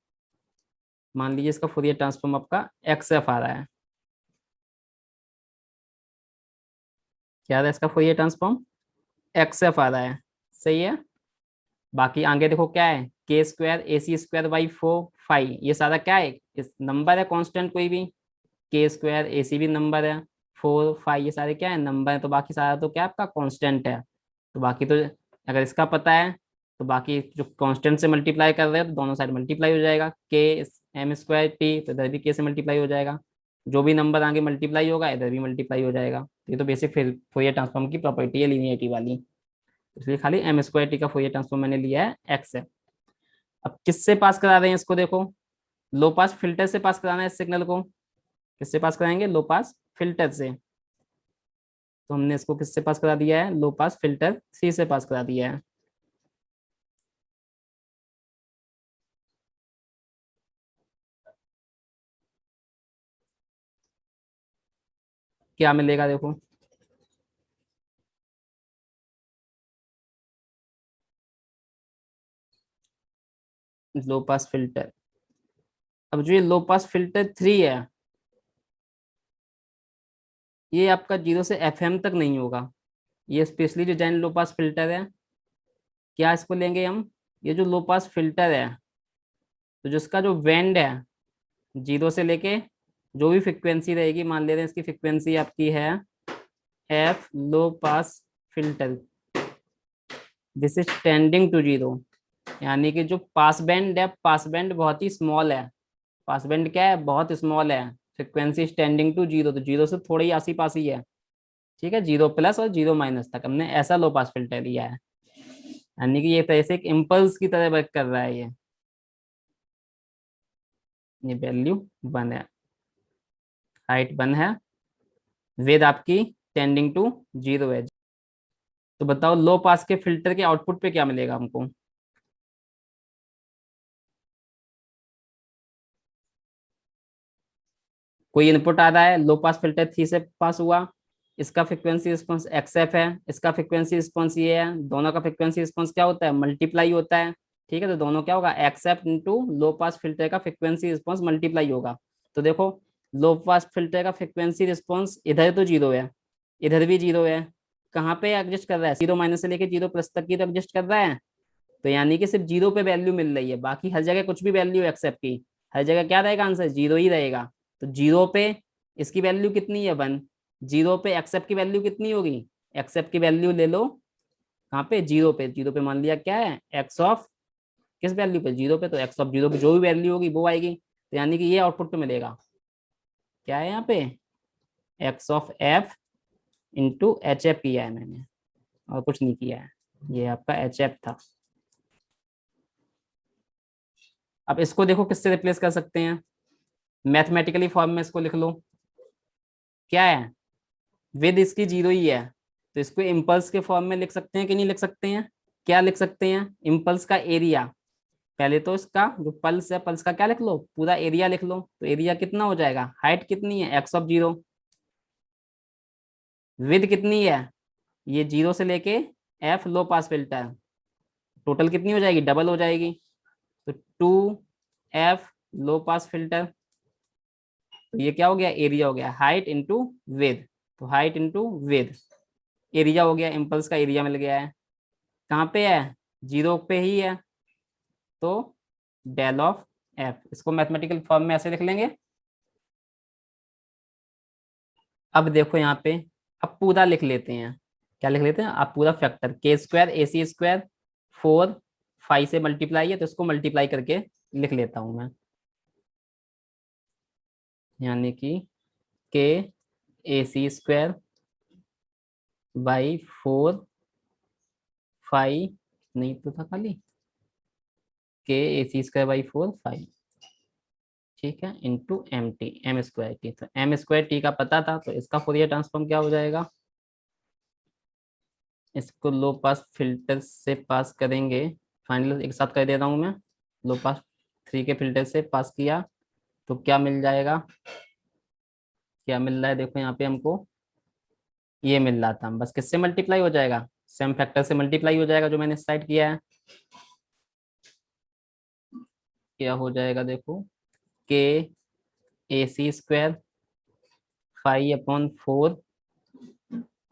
मान लीजिए इसका फोरियर ट्रांसफॉर्म आपका एक्स एफ आ रहा है। क्या आ रहा है इसका फोरियर ट्रांसफॉर्म, एक्स एफ आ रहा है, सही है। बाकी आगे देखो क्या है, K square A C square by 4 5, ये सारा क्या है, इस नंबर है कांस्टेंट कोई भी, के स्क्वायर ए सी भी नंबर है, 4 5 ये सारे क्या है, नंबर है। तो बाकी सारा तो क्या आपका कांस्टेंट है। तो बाकी तो अगर इसका पता है तो बाकी जो कांस्टेंट से मल्टीप्लाई कर रहे हैं तो दोनों साइड मल्टीप्लाई हो जाएगा, के एम स्क्वायर टी तो इधर भी के से मल्टीप्लाई हो जाएगा, जो भी नंबर आगे मल्टीप्लाई होगा इधर भी मल्टीप्लाई हो जाएगा। ये तो बेसिक फिर फोरियर ट्रांसफॉर्म की प्रॉपर्टी है लीनियरिटी वाली, इसलिए खाली एम स्क्वायर टी का फोरियर ट्रांसफॉर्म मैंने लिया है एक्स है। अब किससे पास करा रहे हैं इसको देखो, लो पास फिल्टर से पास कराना है इस सिग्नल को। किससे पास कराएंगे, लो पास फिल्टर से। तो हमने इसको किससे पास करा दिया है, लो पास फिल्टर सी से पास करा दिया है। क्या मिलेगा देखो, लो पास फिल्टर। अब जो ये लो पास फिल्टर 3 है, ये आपका 0 से FM तक नहीं होगा। ये स्पेशली जो जैन लो पास फिल्टर है, क्या इसको लेंगे हम, ये जो लो पास फिल्टर है, तो जिसका जो बैंड है 0 से लेके जो भी फ्रिक्वेंसी रहेगी, मान ले रहे हैं इसकी फ्रिक्वेंसी आपकी है F low pass filter this is tending to zero, यानी कि जो पास बैंड है, पास बैंड बहुत ही स्मॉल है, पास बैंड क्या है, बहुत स्मॉल है, फ्रिक्वेंसी टेंडिंग टू जीरो, तो जीरो से थोड़ी आसी पास ही है, ठीक है, जीरो प्लस और जीरो माइनस तक हमने ऐसा लो पास फिल्टर लिया है, यानी कि ये तो ऐसे एक इम्पल्स की तरह वर्क कर रहा है ये वैल्यू 1 है, हाइट 1 है, विद आपकी टेंडिंग टू जीरो है। तो बताओ लो पास के फिल्टर के आउटपुट पे क्या मिलेगा हमको? कोई इनपुट आ रहा है, लो पास फिल्टर 3 से पास हुआ, इसका फ्रिक्वेंसी रिस्पांस एक्स एफ है, इसका फ्रिक्वेंसी रिस्पांस ये है, दोनों का फ्रिक्वेंसी रिस्पांस क्या होता है, मल्टीप्लाई होता है, ठीक है, तो दोनों क्या होगा, एक्स एफ इंटू लो पास फिल्टर का फ्रिक्वेंसी रिस्पांस मल्टीप्लाई होगा। तो देखो लो पास फिल्टर का फ्रिक्वेंसी रिस्पांस इधर तो जीरो है, इधर भी जीरो है, कहाँ पे एडजस्ट कर रहा है, जीरो माइनस से लेके जीरो प्लस तक की तो एडजस्ट कर रहा है, तो यानी कि सिर्फ जीरो पे वैल्यू मिल रही है, बाकी हर जगह कुछ भी वैल्यू एक्सेप्ट की, हर जगह क्या रहेगा आंसर, जीरो ही रहेगा। तो जीरो पे इसकी वैल्यू कितनी है, 1, जीरो पे एक्सेप्ट की वैल्यू कितनी होगी, एक्सेप्ट की वैल्यू ले लो, कहाँ पे, जीरो पे, जीरो पे मान लिया क्या है, एक्स ऑफ, किस वैल्यू पे, जीरो पे, तो एक्स ऑफ जीरो की जो भी वैल्यू होगी वो आएगी, तो यानी कि ये आउटपुट पे मिलेगा, क्या है यहाँ पे, x of F into H F किया है मैंने, और कुछ नहीं किया है, ये आपका एच एफ था। अब इसको देखो किससे रिप्लेस कर सकते हैं, मैथमेटिकली फॉर्म में इसको लिख लो, क्या है, विद इसकी जीरो ही है, तो इसको इम्पल्स के फॉर्म में लिख सकते हैं कि नहीं लिख सकते हैं, क्या लिख सकते हैं, इम्पल्स का एरिया, पहले तो इसका जो पल्स है, पल्स का क्या लिख लो, पूरा एरिया लिख लो, तो एरिया कितना हो जाएगा, हाइट कितनी है, एक्स ऑफ जीरो, विद कितनी है, ये जीरो से लेके F low pass filter, total कितनी हो जाएगी, डबल हो जाएगी, तो 2 एफ लो पास फिल्टर, तो ये क्या हो गया, एरिया हो गया, हाइट इंटू विद, तो हाइट इंटू विद, एरिया हो गया, इम्पल्स का एरिया मिल गया है, कहाँ पे है, जीरो पे ही है, तो डेल ऑफ एफ, इसको मैथमेटिकल फॉर्म में ऐसे लिख लेंगे। अब देखो यहाँ पे, अब पूरा लिख लेते हैं, क्या लिख लेते हैं, अब पूरा फैक्टर के स्क्वायर ए सी स्क्वायर 4 5 से मल्टीप्लाई है, तो इसको मल्टीप्लाई करके लिख लेता हूँ मैं, यानी कि के ए सी स्क्वायर बाई 4 5, नहीं तो था खाली, के ए सी स्क्वायर बाई 4 5, ठीक है, into M T, M square T, तो एम स्क्वायर टी का पता था, तो इसका फोरियर ट्रांसफॉर्म क्या हो जाएगा, इसको लो पास फिल्टर से पास करेंगे, फाइनल एक साथ कर दे रहा हूँ मैं, लो पास 3 के फिल्टर से पास किया, तो क्या मिल जाएगा, क्या मिल रहा है, देखो यहाँ पे हमको ये मिल रहा था, बस किससे मल्टीप्लाई हो जाएगा, सेम फैक्टर से मल्टीप्लाई हो जाएगा, जो मैंने साइड किया है, क्या हो जाएगा देखो, के ए सी स्क्वायर 5/4,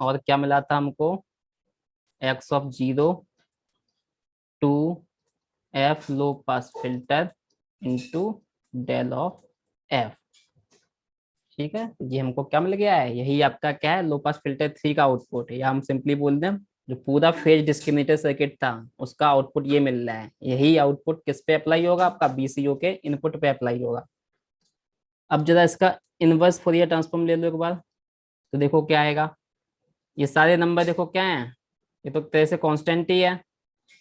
और क्या मिला था हमको, X of zero 2 F low pass filter into del of F, ठीक है, ये हमको क्या मिल गया है, यही आपका क्या है, लो पास फिल्टर 3 का आउटपुट है, या हम सिंपली बोल दें जो पूरा फेज डिस्क्रिमिनेटर सर्किट था उसका आउटपुट ये मिल रहा है, यही आउटपुट किस पे अप्लाई होगा, आपका बीसीओ के इनपुट पे अप्लाई होगा। अब जरा इसका इनवर्स फोरियर ट्रांसफॉर्म ले लो एक बार, तो देखो क्या आएगा, ये सारे नंबर देखो क्या है, ये तो तरह से कांस्टेंट ही है,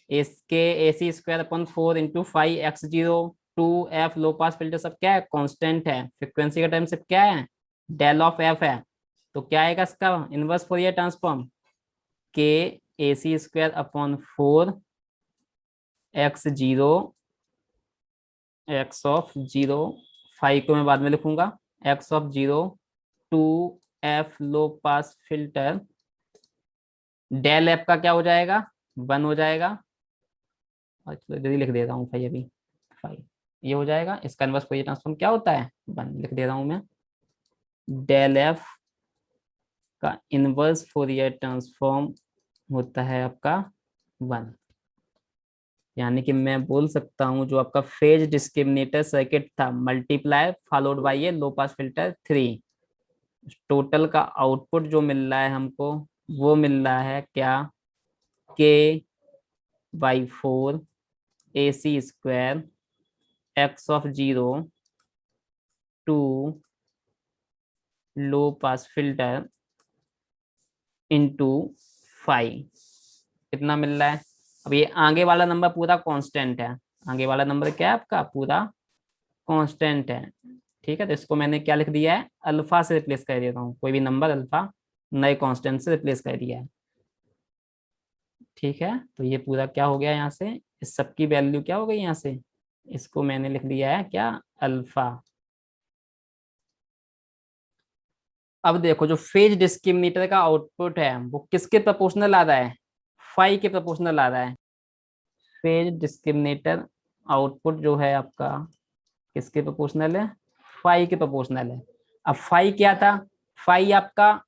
इसके ए C square upon 4 × 5 x0 2 F low pass filter सब क्या है, कांस्टेंट है, फ्रिक्वेंसी का टाइम सब क्या है, डेल ऑफ एफ है, तो क्या आएगा इसका inverse Fourier transform, K A C square upon 4 x0 X of zero, 5 को मैं बाद में लिखूंगा, X of zero 2 F low pass filter, del F का क्या हो जाएगा, 1 हो जाएगा, और चलो जल्दी लिख देता हूँ भाई अभी, 5 ये हो जाएगा, इसका इनवर्स फोरियर ट्रांसफॉर्म क्या होता है, 1 लिख दे रहा हूँ मैं, डेल एफ का इनवर्स फोरियर ट्रांसफॉर्म होता है आपका 1, यानी कि मैं बोल सकता हूँ जो आपका फेज डिस्क्रिमिनेटर सर्किट था मल्टीप्लाई फॉलोड बाय ये लो पास फिल्टर 3, टोटल का आउटपुट जो मिल रहा है हमको वो मिल रहा है क्या, K by 4 AC² X of 0 two low pass filter into 5। कितना मिल रहा है? अब ये आगे वाला नंबर पूरा कांस्टेंट है। आगे वाला नंबर क्या है आपका, पूरा कांस्टेंट है। ठीक है, तो इसको मैंने क्या लिख दिया है, अल्फा से रिप्लेस कर देता हूँ। कोई भी नंबर अल्फा नए कांस्टेंट से रिप्लेस कर दिया है। ठीक है, तो ये पूरा क्या हो गया यहाँ से, इस सब की वैल्यू क्या हो गई यहाँ से, इसको मैंने लिख दिया है क्या, अल्फा। अब देखो जो फेज डिस्क्रिमिनेटर का आउटपुट है वो किसके प्रोपोर्शनल आ रहा है, फाई के प्रोपोर्शनल आ रहा है। फेज डिस्क्रिमिनेटर आउटपुट जो है आपका किसके प्रोपोर्शनल है, फाई के प्रोपोर्शनल है। अब फाई क्या था, फाई आपका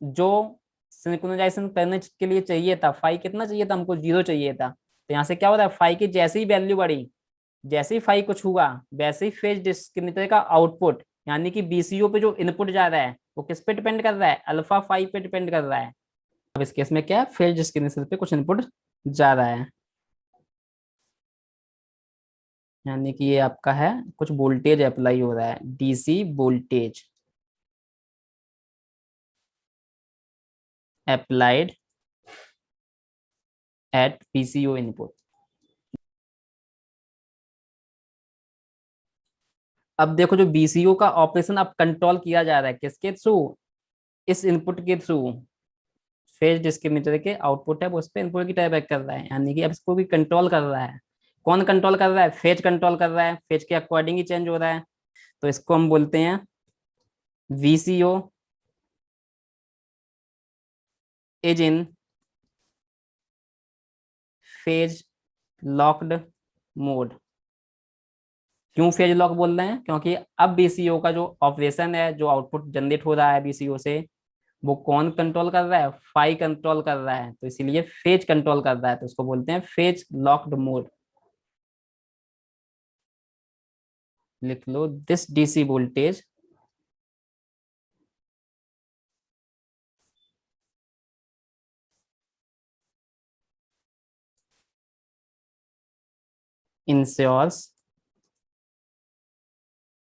जो सिंक्रोनाइजेशन करने के लिए चाहिए था, फाई कितना चाहिए था हमको, 0 चाहिए था। तो यहाँ से क्या हो रहा है, फाई की जैसे ही वैल्यू बढ़ी, जैसे ही फाई कुछ हुआ, वैसे ही फेज डिस्क्रिमिनेटर का आउटपुट यानी कि बीसीओ पे जो इनपुट जा रहा है वो किस पे डिपेंड कर रहा है, अल्फा फाई पे डिपेंड कर रहा है। अब इस केस में क्या है, फेज डिस्क्रिमिनेटर पे कुछ इनपुट जा रहा है, यानी कि ये आपका है कुछ वोल्टेज अप्लाई हो रहा है, DC voltage applied at PCO input. अब देखो जो बीसीओ का ऑपरेशन अब कंट्रोल किया जा रहा है किसके थ्रू, इस इनपुट के थ्रू। फेज डिस्क्रिमिनेटर के आउटपुट है वो उस पर इनपुट की टाइप बैक कर रहा है, यानी कि अब इसको भी कंट्रोल कर रहा है। कौन कंट्रोल कर रहा है, फेज कंट्रोल कर रहा है, फेज के अकॉर्डिंग ही चेंज हो रहा है। तो इसको हम बोलते हैं VCO is in phase locked mode. क्यों फेज लॉक बोल रहे हैं, क्योंकि अब बीसीओ का जो ऑपरेशन है, जो आउटपुट जनरेट हो रहा है बीसीओ से, वो कौन कंट्रोल कर रहा है, फाई कंट्रोल कर रहा है, तो इसीलिए फेज कंट्रोल कर रहा है, तो उसको बोलते हैं फेज लॉक्ड मोड। लिख लो, this DC voltage ensures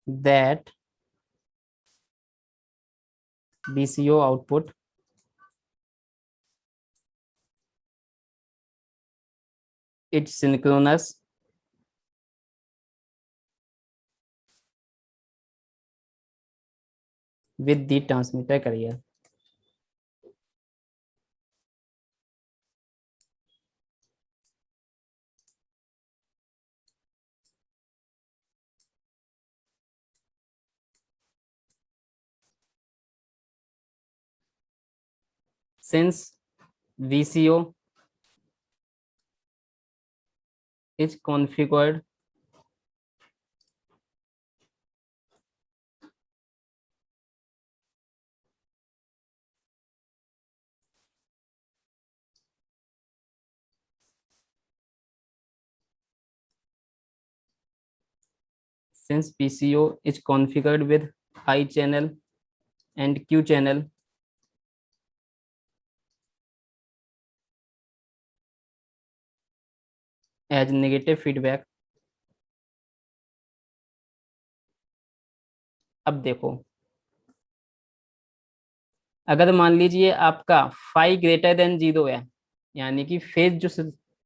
that BCO output is synchronous with the transmitter carrier। Since VCO is configured since PCO is configured with I channel and Q channel as negative feedback। अब देखो, अगर मान लीजिए आपका phi greater than 0 है, यानी कि phase जो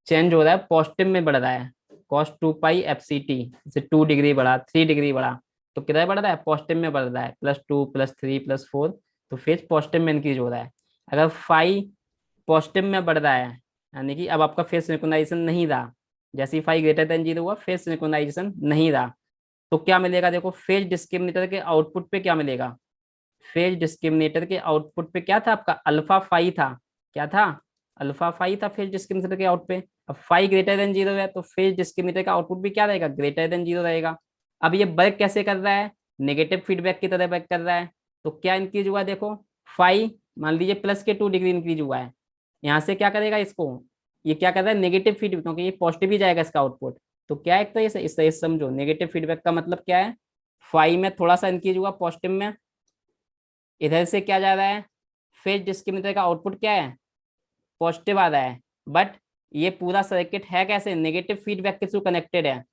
चेंज हो रहा है पॉजिटिव में बढ़ रहा है, cos 2 पाई FCT, जैसे 2 डिग्री बढ़ा, 3 डिग्री बढ़ा, तो कितना बढ़ रहा है, पॉजिटिव में बढ़ रहा है, +2 +3 +4, तो फेज पॉजिटिव में इंक्रीज हो रहा है। अगर फाई पॉजिटिव में बढ़ रहा है, यानी कि अब आपका फेज सिंक्रोनाइजेशन नहीं रहा, जैसे ही फाई ग्रेटर देन 0 हुआ फेज सिंक्रोनाइजेशन नहीं रहा, तो क्या मिलेगा, देखो फेज डिस्क्रिमिनेटर के आउटपुट पे क्या मिलेगा, फेज डिस्क्रिमिनेटर के आउटपुट पे क्या था आपका, अल्फा फाई था, क्या था, अल्फा फाई था फेज डिस्क्रिमिनेटर के आउटपुट पे। अब फाई ग्रेटर देन 0 है तो फेज डिस्क्रिमिनेटर का आउटपुट भी क्या रहेगा, ग्रेटर देन 0 रहेगा। अब ये वर्क कैसे कर रहा है, नेगेटिव फीडबैक की तरह वर्क कर रहा है। तो क्या इंक्रीज हुआ, देखो फाई मान लीजिए +2 डिग्री इंक्रीज हुआ है, यहाँ से क्या करेगा इसको, ये क्या कर रहा है, नेगेटिव फीडबैक, क्योंकि ये पॉजिटिव ही जाएगा इसका आउटपुट। तो क्या है, एक तरह से इस समझो, नेगेटिव फीडबैक का मतलब क्या है, फाई में थोड़ा सा इंक्रीज हुआ पॉजिटिव में, इधर से क्या जा रहा है, फेज डिस्क्रिमिनेटर का आउटपुट क्या है, पॉजिटिव आ रहा है, बट ये पूरा सर्किट है कैसे, नेगेटिव फीडबैक के थ्रू कनेक्टेड है।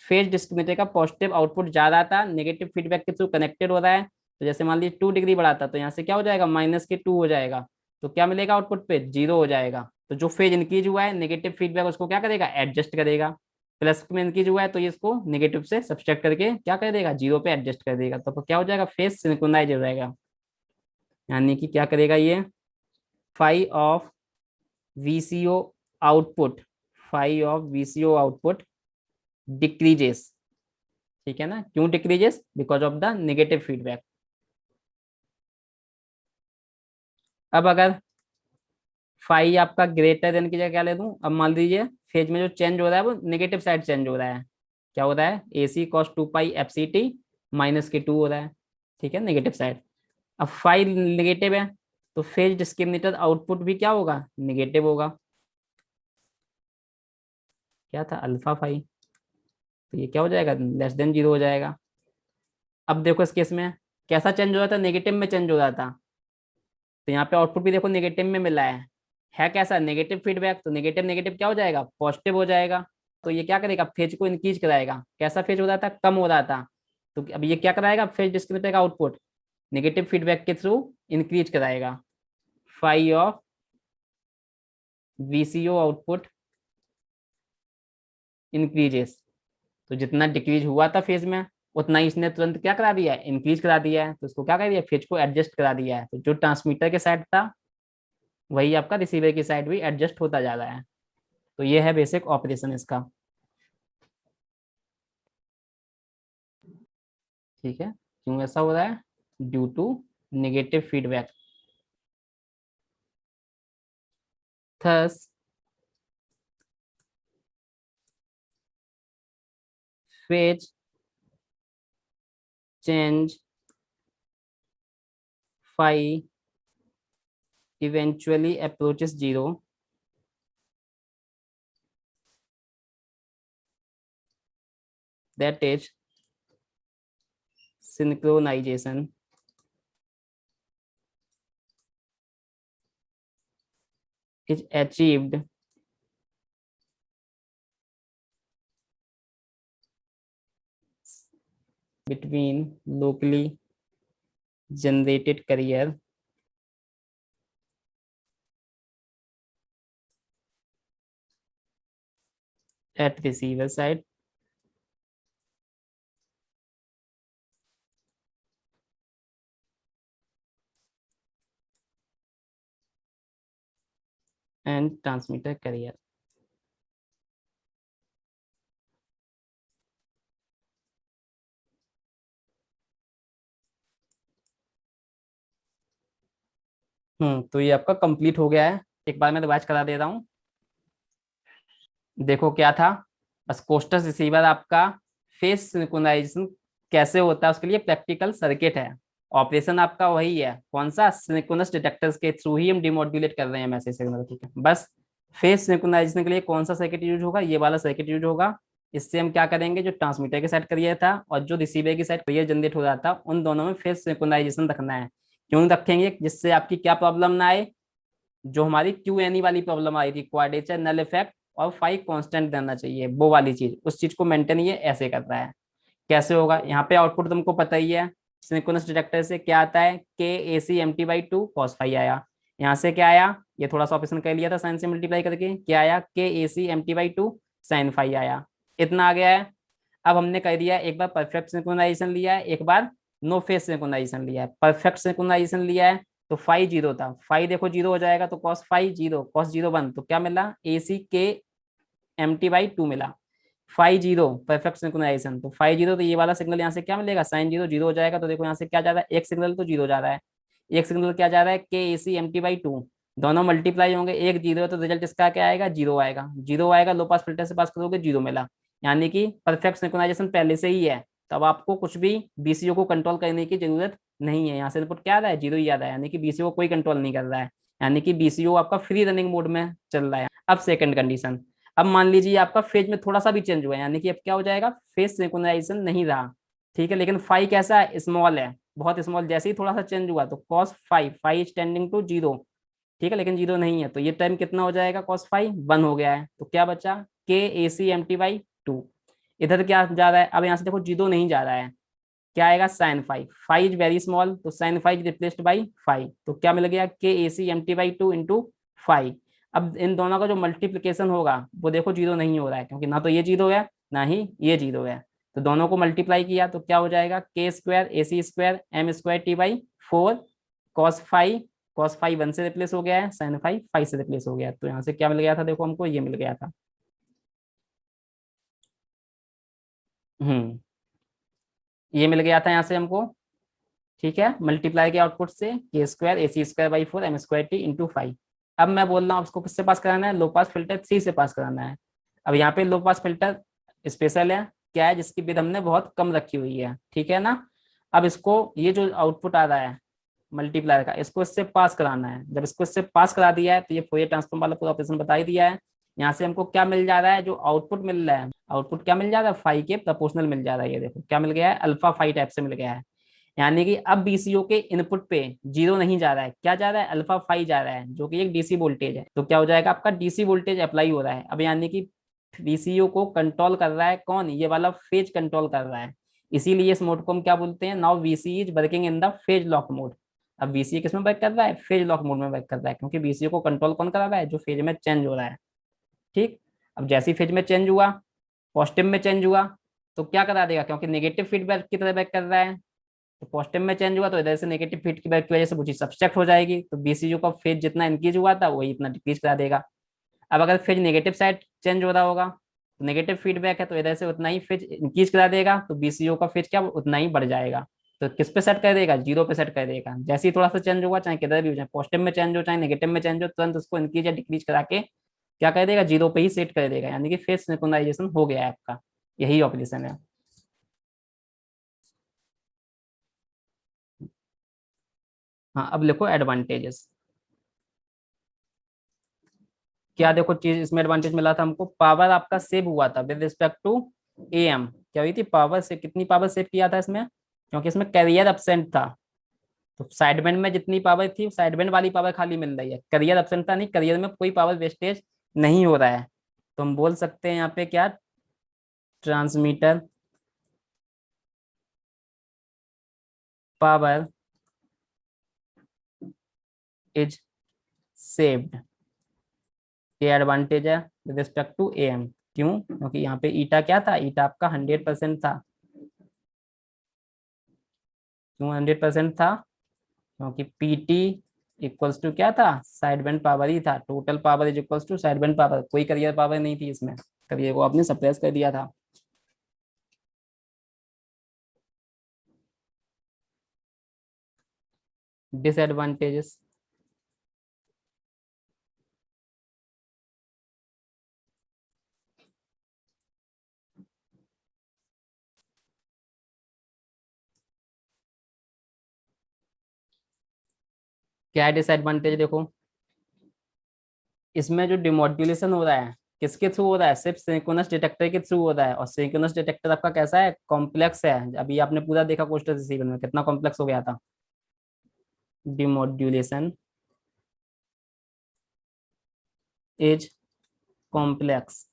फेज डिस्क्रिमिनेटर का पॉजिटिव आउटपुट जा रहा था, नेगेटिव फीडबैक के थ्रू कनेक्टेड हो रहा है। तो जैसे मान लीजिए 2 डिग्री बढ़ाता तो यहाँ से क्या हो जाएगा, -2 हो जाएगा। तो क्या मिलेगा आउटपुट पे, 0 हो जाएगा। तो जो फेज इंक्रीज हुआ है, नेगेटिव फीडबैक उसको क्या करेगा, एडजस्ट करेगा। प्लस में इंक्रीज हुआ है तो ये इसको नेगेटिव से सब्सट्रैक्ट करके क्या कर देगा, 0 पे एडजस्ट कर देगा। तो क्या हो जाएगा, फेज सिंक्रोनाइज हो जाएगा। यानी कि क्या करेगा ये, phi of VCO output, phi of VCO output decreases. ठीक है ना, क्यों decreases, because of the negative feedback. अब अगर फाई आपका ग्रेटर देन की जगह क्या ले दूं, अब मान लीजिए फेज में जो चेंज हो रहा है वो नेगेटिव साइड चेंज हो रहा है। क्या हो रहा है, AC cos 2 पाई FCT -2 हो रहा है। ठीक है, नेगेटिव साइड। अब फाई नेगेटिव है तो फेज डिस्क्रिमिनेटर आउटपुट भी क्या होगा, नेगेटिव होगा। क्या था, अल्फा फाई। तो ये क्या हो जाएगा, <0 हो जाएगा। अब देखो इस केस में कैसा चेंज हो रहा था, नेगेटिव में चेंज हो रहा था। तो यहाँ पे आउटपुट भी देखो नेगेटिव में मिला है कैसा, नेगेटिव फीडबैक। तो नेगेटिव नेगेटिव क्या हो जाएगा, पॉजिटिव हो जाएगा। तो ये क्या करेगा, फेज को इंक्रीज कराएगा। कैसा फेज हो रहा था, कम हो रहा था। तो अब ये क्या कराएगा, फेज डिस्क्रिमिनेटर का आउटपुट नेगेटिव फीडबैक के थ्रू इंक्रीज कराएगा। Phi of VCO output increases. तो जितना डिक्रीज हुआ था फेज में, उतना ही इसने तुरंत क्या करा दिया है, इंक्रीज करा दिया है। तो इसको क्या कर दिया, फेज को एडजस्ट करा दिया है। तो जो ट्रांसमीटर के साइड था वही आपका रिसीवर की साइड भी एडजस्ट होता जा रहा है। तो ये है बेसिक ऑपरेशन इसका। ठीक है, क्यों ऐसा हो रहा है, due to negative feedback. Thus phase change phi eventually approaches 0, that is synchronization is achieved between locally generated carrier at receiver side and transmitter carrier। तो ये आपका कंप्लीट हो गया है। एक बार मैं रिवाइज करा दे रहा हूँ। देखो क्या था, बस कोस्टस रिसीवर आपका फेस सिंक्रोनाइजेशन कैसे होता है उसके लिए प्रैक्टिकल सर्किट है। ऑपरेशन आपका वही है, कौन सा, सिंक्रोनस डिटेक्टर्स के थ्रू ही हम डिमोड्यूलेट कर रहे हैं मैसेज सिग्नल। ठीक है, बस फेस सिंक्रोनाइजेशन के लिए कौन सा सर्किट यूज होगा, ये वाला सर्किट यूज होगा। इससे हम क्या करेंगे, जो ट्रांसमीटर के साइड करियर था और जो रिसीवर की साइड करियर जनरेट हो रहा था, उन दोनों में फेस सिंक्रोनाइजेशन रखना है। क्यों रखेंगे, जिससे आपकी क्या प्रॉब्लम ना आए, जो हमारी QNE वाली प्रॉब्लम आई थी, क्वाड्रेचर नल इफेक्ट और फाई कांस्टेंट रहना चाहिए, वो वाली चीज, उस चीज को मेंटेन ये ऐसे करता है। कैसे होगा, यहाँ पे आउटपुट तुमको पता ही है, सिंक्रोनस डिटेक्टर से क्या आता है, KAC mt/2 cos फाई आया। यहाँ से क्या आया, ये थोड़ा सा ऑपरेशन कर लिया था साइन से मल्टीप्लाई करके, क्या आया, KAC mt/2 sin फाई आया। इतना आ गया है। अब हमने कर दिया, एक बार परफेक्ट सिंक्रोनाइजेशन लिया है, एक बार नो फेस सिंक्रोनाइजेशन लिया है। परफेक्ट सिंक्रोनाइजेशन लिया है तो फाई 0 था, फाई देखो 0 हो जाएगा। तो कॉस फाई 0, कॉस 0 1, तो क्या मिला, AC/mt/2 मिला। फाई 0 परफेक्ट सिंक्रोनाइजेशन, तो फाई 0, तो ये वाला सिग्नल यहाँ से क्या मिलेगा, साइन 0 0 हो जाएगा। तो देखो यहाँ से क्या जा रहा है, एक सिग्नल तो 0 जा रहा है, एक सिग्नल क्या जा रहा है, KAC/mt/2। दोनों मल्टीप्लाई होंगे, एक 0 है तो रिजल्ट इसका क्या आएगा, 0 आएगा। 0 आएगा, लो पास फिल्टर से पास करोगे, 0 मिला। यानी कि परफेक्ट सिंक्रोनाइजेशन पहले से ही है। तब आपको कुछ भी BCO को कंट्रोल करने की जरूरत नहीं है। यहाँ से इनपुट क्या आ रहा है, 0 ही आ रहा है, यानी कि BCO कोई कंट्रोल नहीं कर रहा है। यानी कि BCO आपका फ्री रनिंग मोड में चल रहा है। अब सेकंड कंडीशन, अब मान लीजिए आपका फेज में थोड़ा सा भी चेंज हुआ है, यानी कि अब क्या हो जाएगा, फेज सिंक्रोनाइजेशन नहीं रहा। ठीक है, लेकिन फाई कैसा है, स्मॉल है, बहुत स्मॉल, जैसे ही थोड़ा सा चेंज हुआ तो cos phi, five is tending to zero, ठीक है, लेकिन जीरो नहीं है, तो ये टर्म कितना हो जाएगा, कॉस फाइव 1 हो गया है, तो क्या बचा, K A C M T by two. इधर क्या जा रहा है, अब यहाँ से देखो जीरो नहीं जा रहा है, क्या आएगा, sine five, five is very small, तो sine five replaced by five, तो क्या मिल गया, K A C M T by two into five. अब इन दोनों का जो मल्टीप्लीकेशन होगा वो देखो जीरो नहीं हो रहा है, क्योंकि ना तो ये जीरो है ना ही ये जीरो है, तो दोनों को मल्टीप्लाई किया तो क्या हो जाएगा, K square A C square M square T by four, cos phi, cos phi 1 से रिप्लेस हो गया है, साइन फाइव 5 से रिप्लेस हो गया, तो यहाँ से क्या मिल गया था, देखो हमको ये मिल गया था। हम्म, ये मिल गया था यहाँ से हमको, ठीक है, मल्टीप्लाई के आउटपुट से K square A C square by four M square T into five. अब मैं बोल रहा हूँ उसको किससे पास कराना है, लो पास फिल्टर थ्री से पास कराना है। अब यहाँ पे लो पास फिल्टर स्पेशल है, क्या है, जिसकी विड्थ हमने बहुत कम रखी हुई है, ठीक है ना। अब इसको ये जो आउटपुट आ रहा है मल्टीप्लायर का, इसको इससे पास कराना है, जब इसको इससे पास करा दिया है तो ये फोरियर ट्रांसफॉर्म वाला पूरा ऑपरेशन बता ही दिया है। यहाँ से हमको क्या मिल जा रहा है, जो आउटपुट मिल रहा है, आउटपुट क्या मिल जा रहा है, फाइव के प्रोपोर्शनल मिल जा रहा है, ये देखो क्या मिल गया है, अल्फा फाइव टाइप से मिल गया है। यानी कि अब बीसीओ के इनपुट पे जीरो नहीं जा रहा है, क्या जा रहा है, अल्फा फाइव जा रहा है, जो कि एक डीसी वोल्टेज है, तो क्या हो जाएगा, आपका डीसी वोल्टेज अप्लाई हो रहा है। अब यानी कि बीसीओ को कंट्रोल कर रहा है कौन, ये वाला फेज कंट्रोल कर रहा है, इसीलिए इस मोड को हम क्या बोलते हैं, now VC is working in the phase lock mode. अब वीसी किस में वर्क कर रहा है, फेज लॉक मोड में वर्क कर रहा है, क्योंकि बीसीओ को कंट्रोल कौन करा रहा है, जो फेज में चेंज हो रहा है, ठीक। अब जैसे ही फेज में चेंज हुआ, पॉजिटिव में चेंज हुआ, तो क्या करा देगा, क्योंकि नेगेटिव फीडबैक की तरह बैक कर रहा है, तो पॉजिटिव में चेंज हुआ तो इधर से नेगेटिव फीडबैक की वजह से वो चीज सब्सट्रैक्ट हो जाएगी, तो बीसीयू का फेज जितना इंक्रीज हुआ था वही इतना डिक्रीज करा देगा। अब अगर फेज नेगेटिव साइड चेंज हो रहा होगा, तो नेगेटिव फीडबैक है तो इधर से उतना ही फेज इंक्रीज करा देगा, तो बीसीयू का फेज क्या उतना ही बढ़ जाएगा। तो किस पे सेट कर देगा, जीरो पे सेट कर देगा, जैसे ही थोड़ा सा चेंज होगा, चाहे किधर भी हो, चाहे पॉजिटिव में चेंज हो चाहे नेगेटिव में चेंज हो, तुरंत उसको इंक्रीज या डिक्रीज करा के क्या कर देगा, जीरो पे ही सेट कर देगा, यानी कि फेज सिंक्रोनाइजेशन हो गया है आपका, यही ऑपरेशन है। हाँ, अब लिखो एडवांटेजेस, क्या देखो चीज इसमें एडवांटेज मिला था हमको, पावर आपका सेव हुआ था विद रिस्पेक्ट टू एम, क्या हुई थी, पावर से कितनी पावर सेव किया था इसमें, क्योंकि इसमें कैरियर एब्सेंट था, तो साइड बैंड में जितनी पावर थी साइड बैंड वाली पावर खाली मिल रही है, करियर एब्सेंट था, नहीं करियर में कोई पावर वेस्टेज नहीं हो रहा है, तो हम बोल सकते हैं यहाँ पे क्या, ट्रांसमीटर पावर इज सेव्ड, ये एडवांटेज है विद रिस्पेक्ट टू एम। क्यों, क्योंकि यहाँ पे ईटा क्या था, ईटा आपका 100% था, क्यों 100% था, क्योंकि पीटी इक्वल्स टू क्या था, साइड बैंड पावर ही था, total power is equals to side band power, कोई करियर पावर नहीं थी इसमें, करियर को आपने सप्रेस कर दिया था। डिसएडवांटेजेस, क्या है डिसएडवांटेज, देखो इसमें जो डिमोड्यूलेशन हो रहा है किसके थ्रू हो रहा है, सिर्फ सिंक्रोनस डिटेक्टर के थ्रू हो रहा है, और सिंक्रोनस डिटेक्टर आपका कैसा है, कॉम्प्लेक्स है, अभी आपने पूरा देखा कोस्टर रिसीवर में कितना कॉम्प्लेक्स हो गया था, demodulation is complex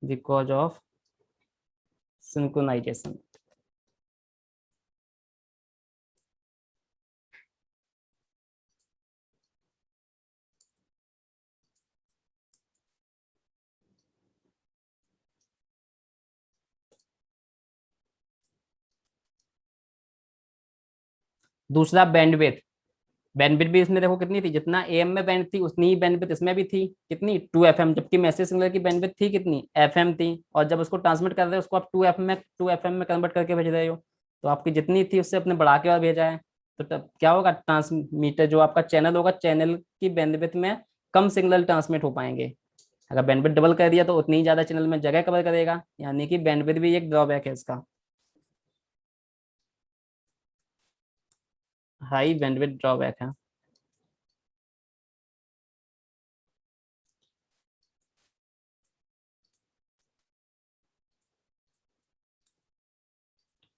because of synchronisation. दूसरा बैंडविड्थ, बैंडविड्थ भी इसमें देखो कितनी थी, जितना एम में बैंड थी उतनी ही बैंडविड्थ इसमें भी थी, कितनी 2 FM, जबकि मैसेज सिग्नल की बैंडविड्थ थी कितनी, FM थी, और जब उसको ट्रांसमिट कर रहे हो उसको आप 2FM में कन्वर्ट करके भेज रहे हो, तो आपकी जितनी थी उससे अपने बढ़ा के और भेजा है, तो तब क्या होगा, ट्रांसमीटर जो आपका चैनल होगा, चैनल की बैंडविड्थ में कम सिग्नल ट्रांसमिट हो पाएंगे, अगर बैंडविड्थ डबल कर दिया तो उतनी ही ज्यादा चैनल में जगह कवर करेगा, यानी कि बैंडविड्थ भी एक ड्रॉबैक है इसका, हाई बैंडविड्थ ड्रॉबैक है।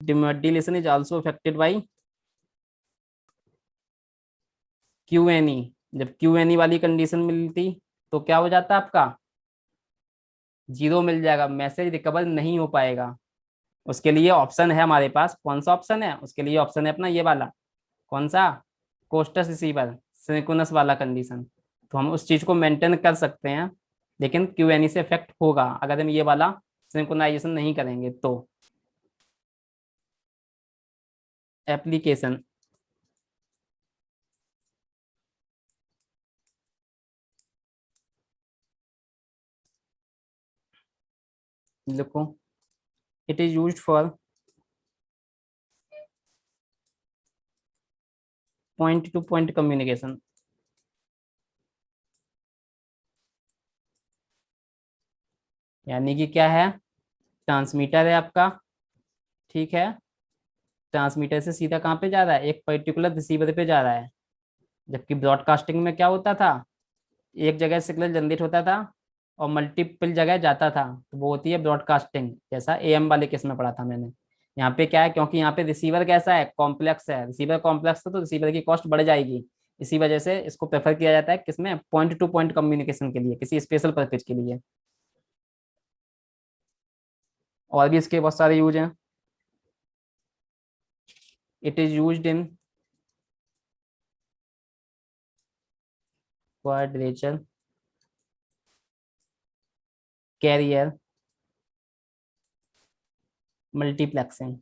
Demodulation is also affected by QNE. जब क्यूएनई वाली कंडीशन मिलती तो क्या हो जाता आपका, जीरो मिल जाएगा, मैसेज रिकवर नहीं हो पाएगा। उसके लिए ऑप्शन है हमारे पास, कौन सा ऑप्शन है उसके लिए, ऑप्शन है अपना ये वाला, कौन सा, कोस्टस रिसीवर सिंक्रोनस वाला कंडीशन। तो हम उस चीज को मेंटेन कर सकते हैं, लेकिन क्यूएनई से इफेक्ट होगा अगर हम ये वाला सिंक्रोनाइजेशन नहीं करेंगे तो। एप्लीकेशन, लिखो, it is used for point two point communication. यानी कि क्या है, ट्रांसमीटर है आपका, ठीक है, ट्रांसमीटर से सीधा कहाँ पे जा रहा है, एक पर्टिकुलर रिसीवर पे जा रहा है। जबकि ब्रॉडकास्टिंग में क्या होता था, एक जगह सिग्नल जनरेट होता था और मल्टीपल जगह जाता था, तो वो होती है ब्रॉडकास्टिंग, जैसा एएम वाले केस में पढ़ा था मैंने। यहाँ पे क्या है, क्योंकि यहाँ पे रिसीवर कैसा है, कॉम्प्लेक्स है, रिसीवर कॉम्प्लेक्स है तो रिसीवर की कॉस्ट बढ़ जाएगी। इसी वजह से इसको प्रेफर किया जाता है किसमें, पॉइंट टू पॉइंट कम्युनिकेशन के लिए, किसी स्पेशल पर्पज के लिए। और भी इसके बहुत सारे यूज हैं। It is used in quadrature carrier multiplexing.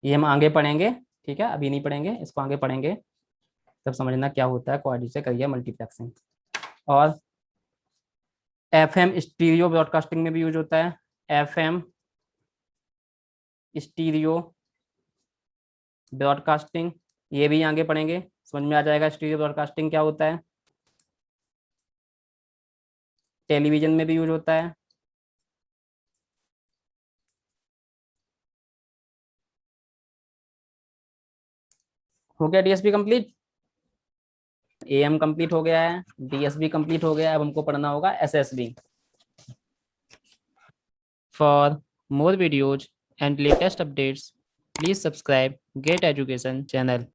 ये हम आगे पढ़ेंगे, ठीक है, अभी नहीं पढ़ेंगे, इसको आगे पढ़ेंगे, तब समझना क्या होता है क्वाड्रेचर कैरियर मल्टीप्लेक्सिंग। और एफएम स्टीरियो ब्रॉडकास्टिंग में भी यूज होता है, एफएम स्टीरियो ब्रॉडकास्टिंग, ये भी आगे पढ़ेंगे, समझ में आ जाएगा स्टीरियो ब्रॉडकास्टिंग क्या होता है। टेलीविजन में भी यूज होता है। हो गया डीएसपी कंप्लीट, एएम कंप्लीट हो गया है, डीएसबी कंप्लीट हो गया है, अब हमको पढ़ना होगा SSB. For more videos and latest updates please subscribe get education channel.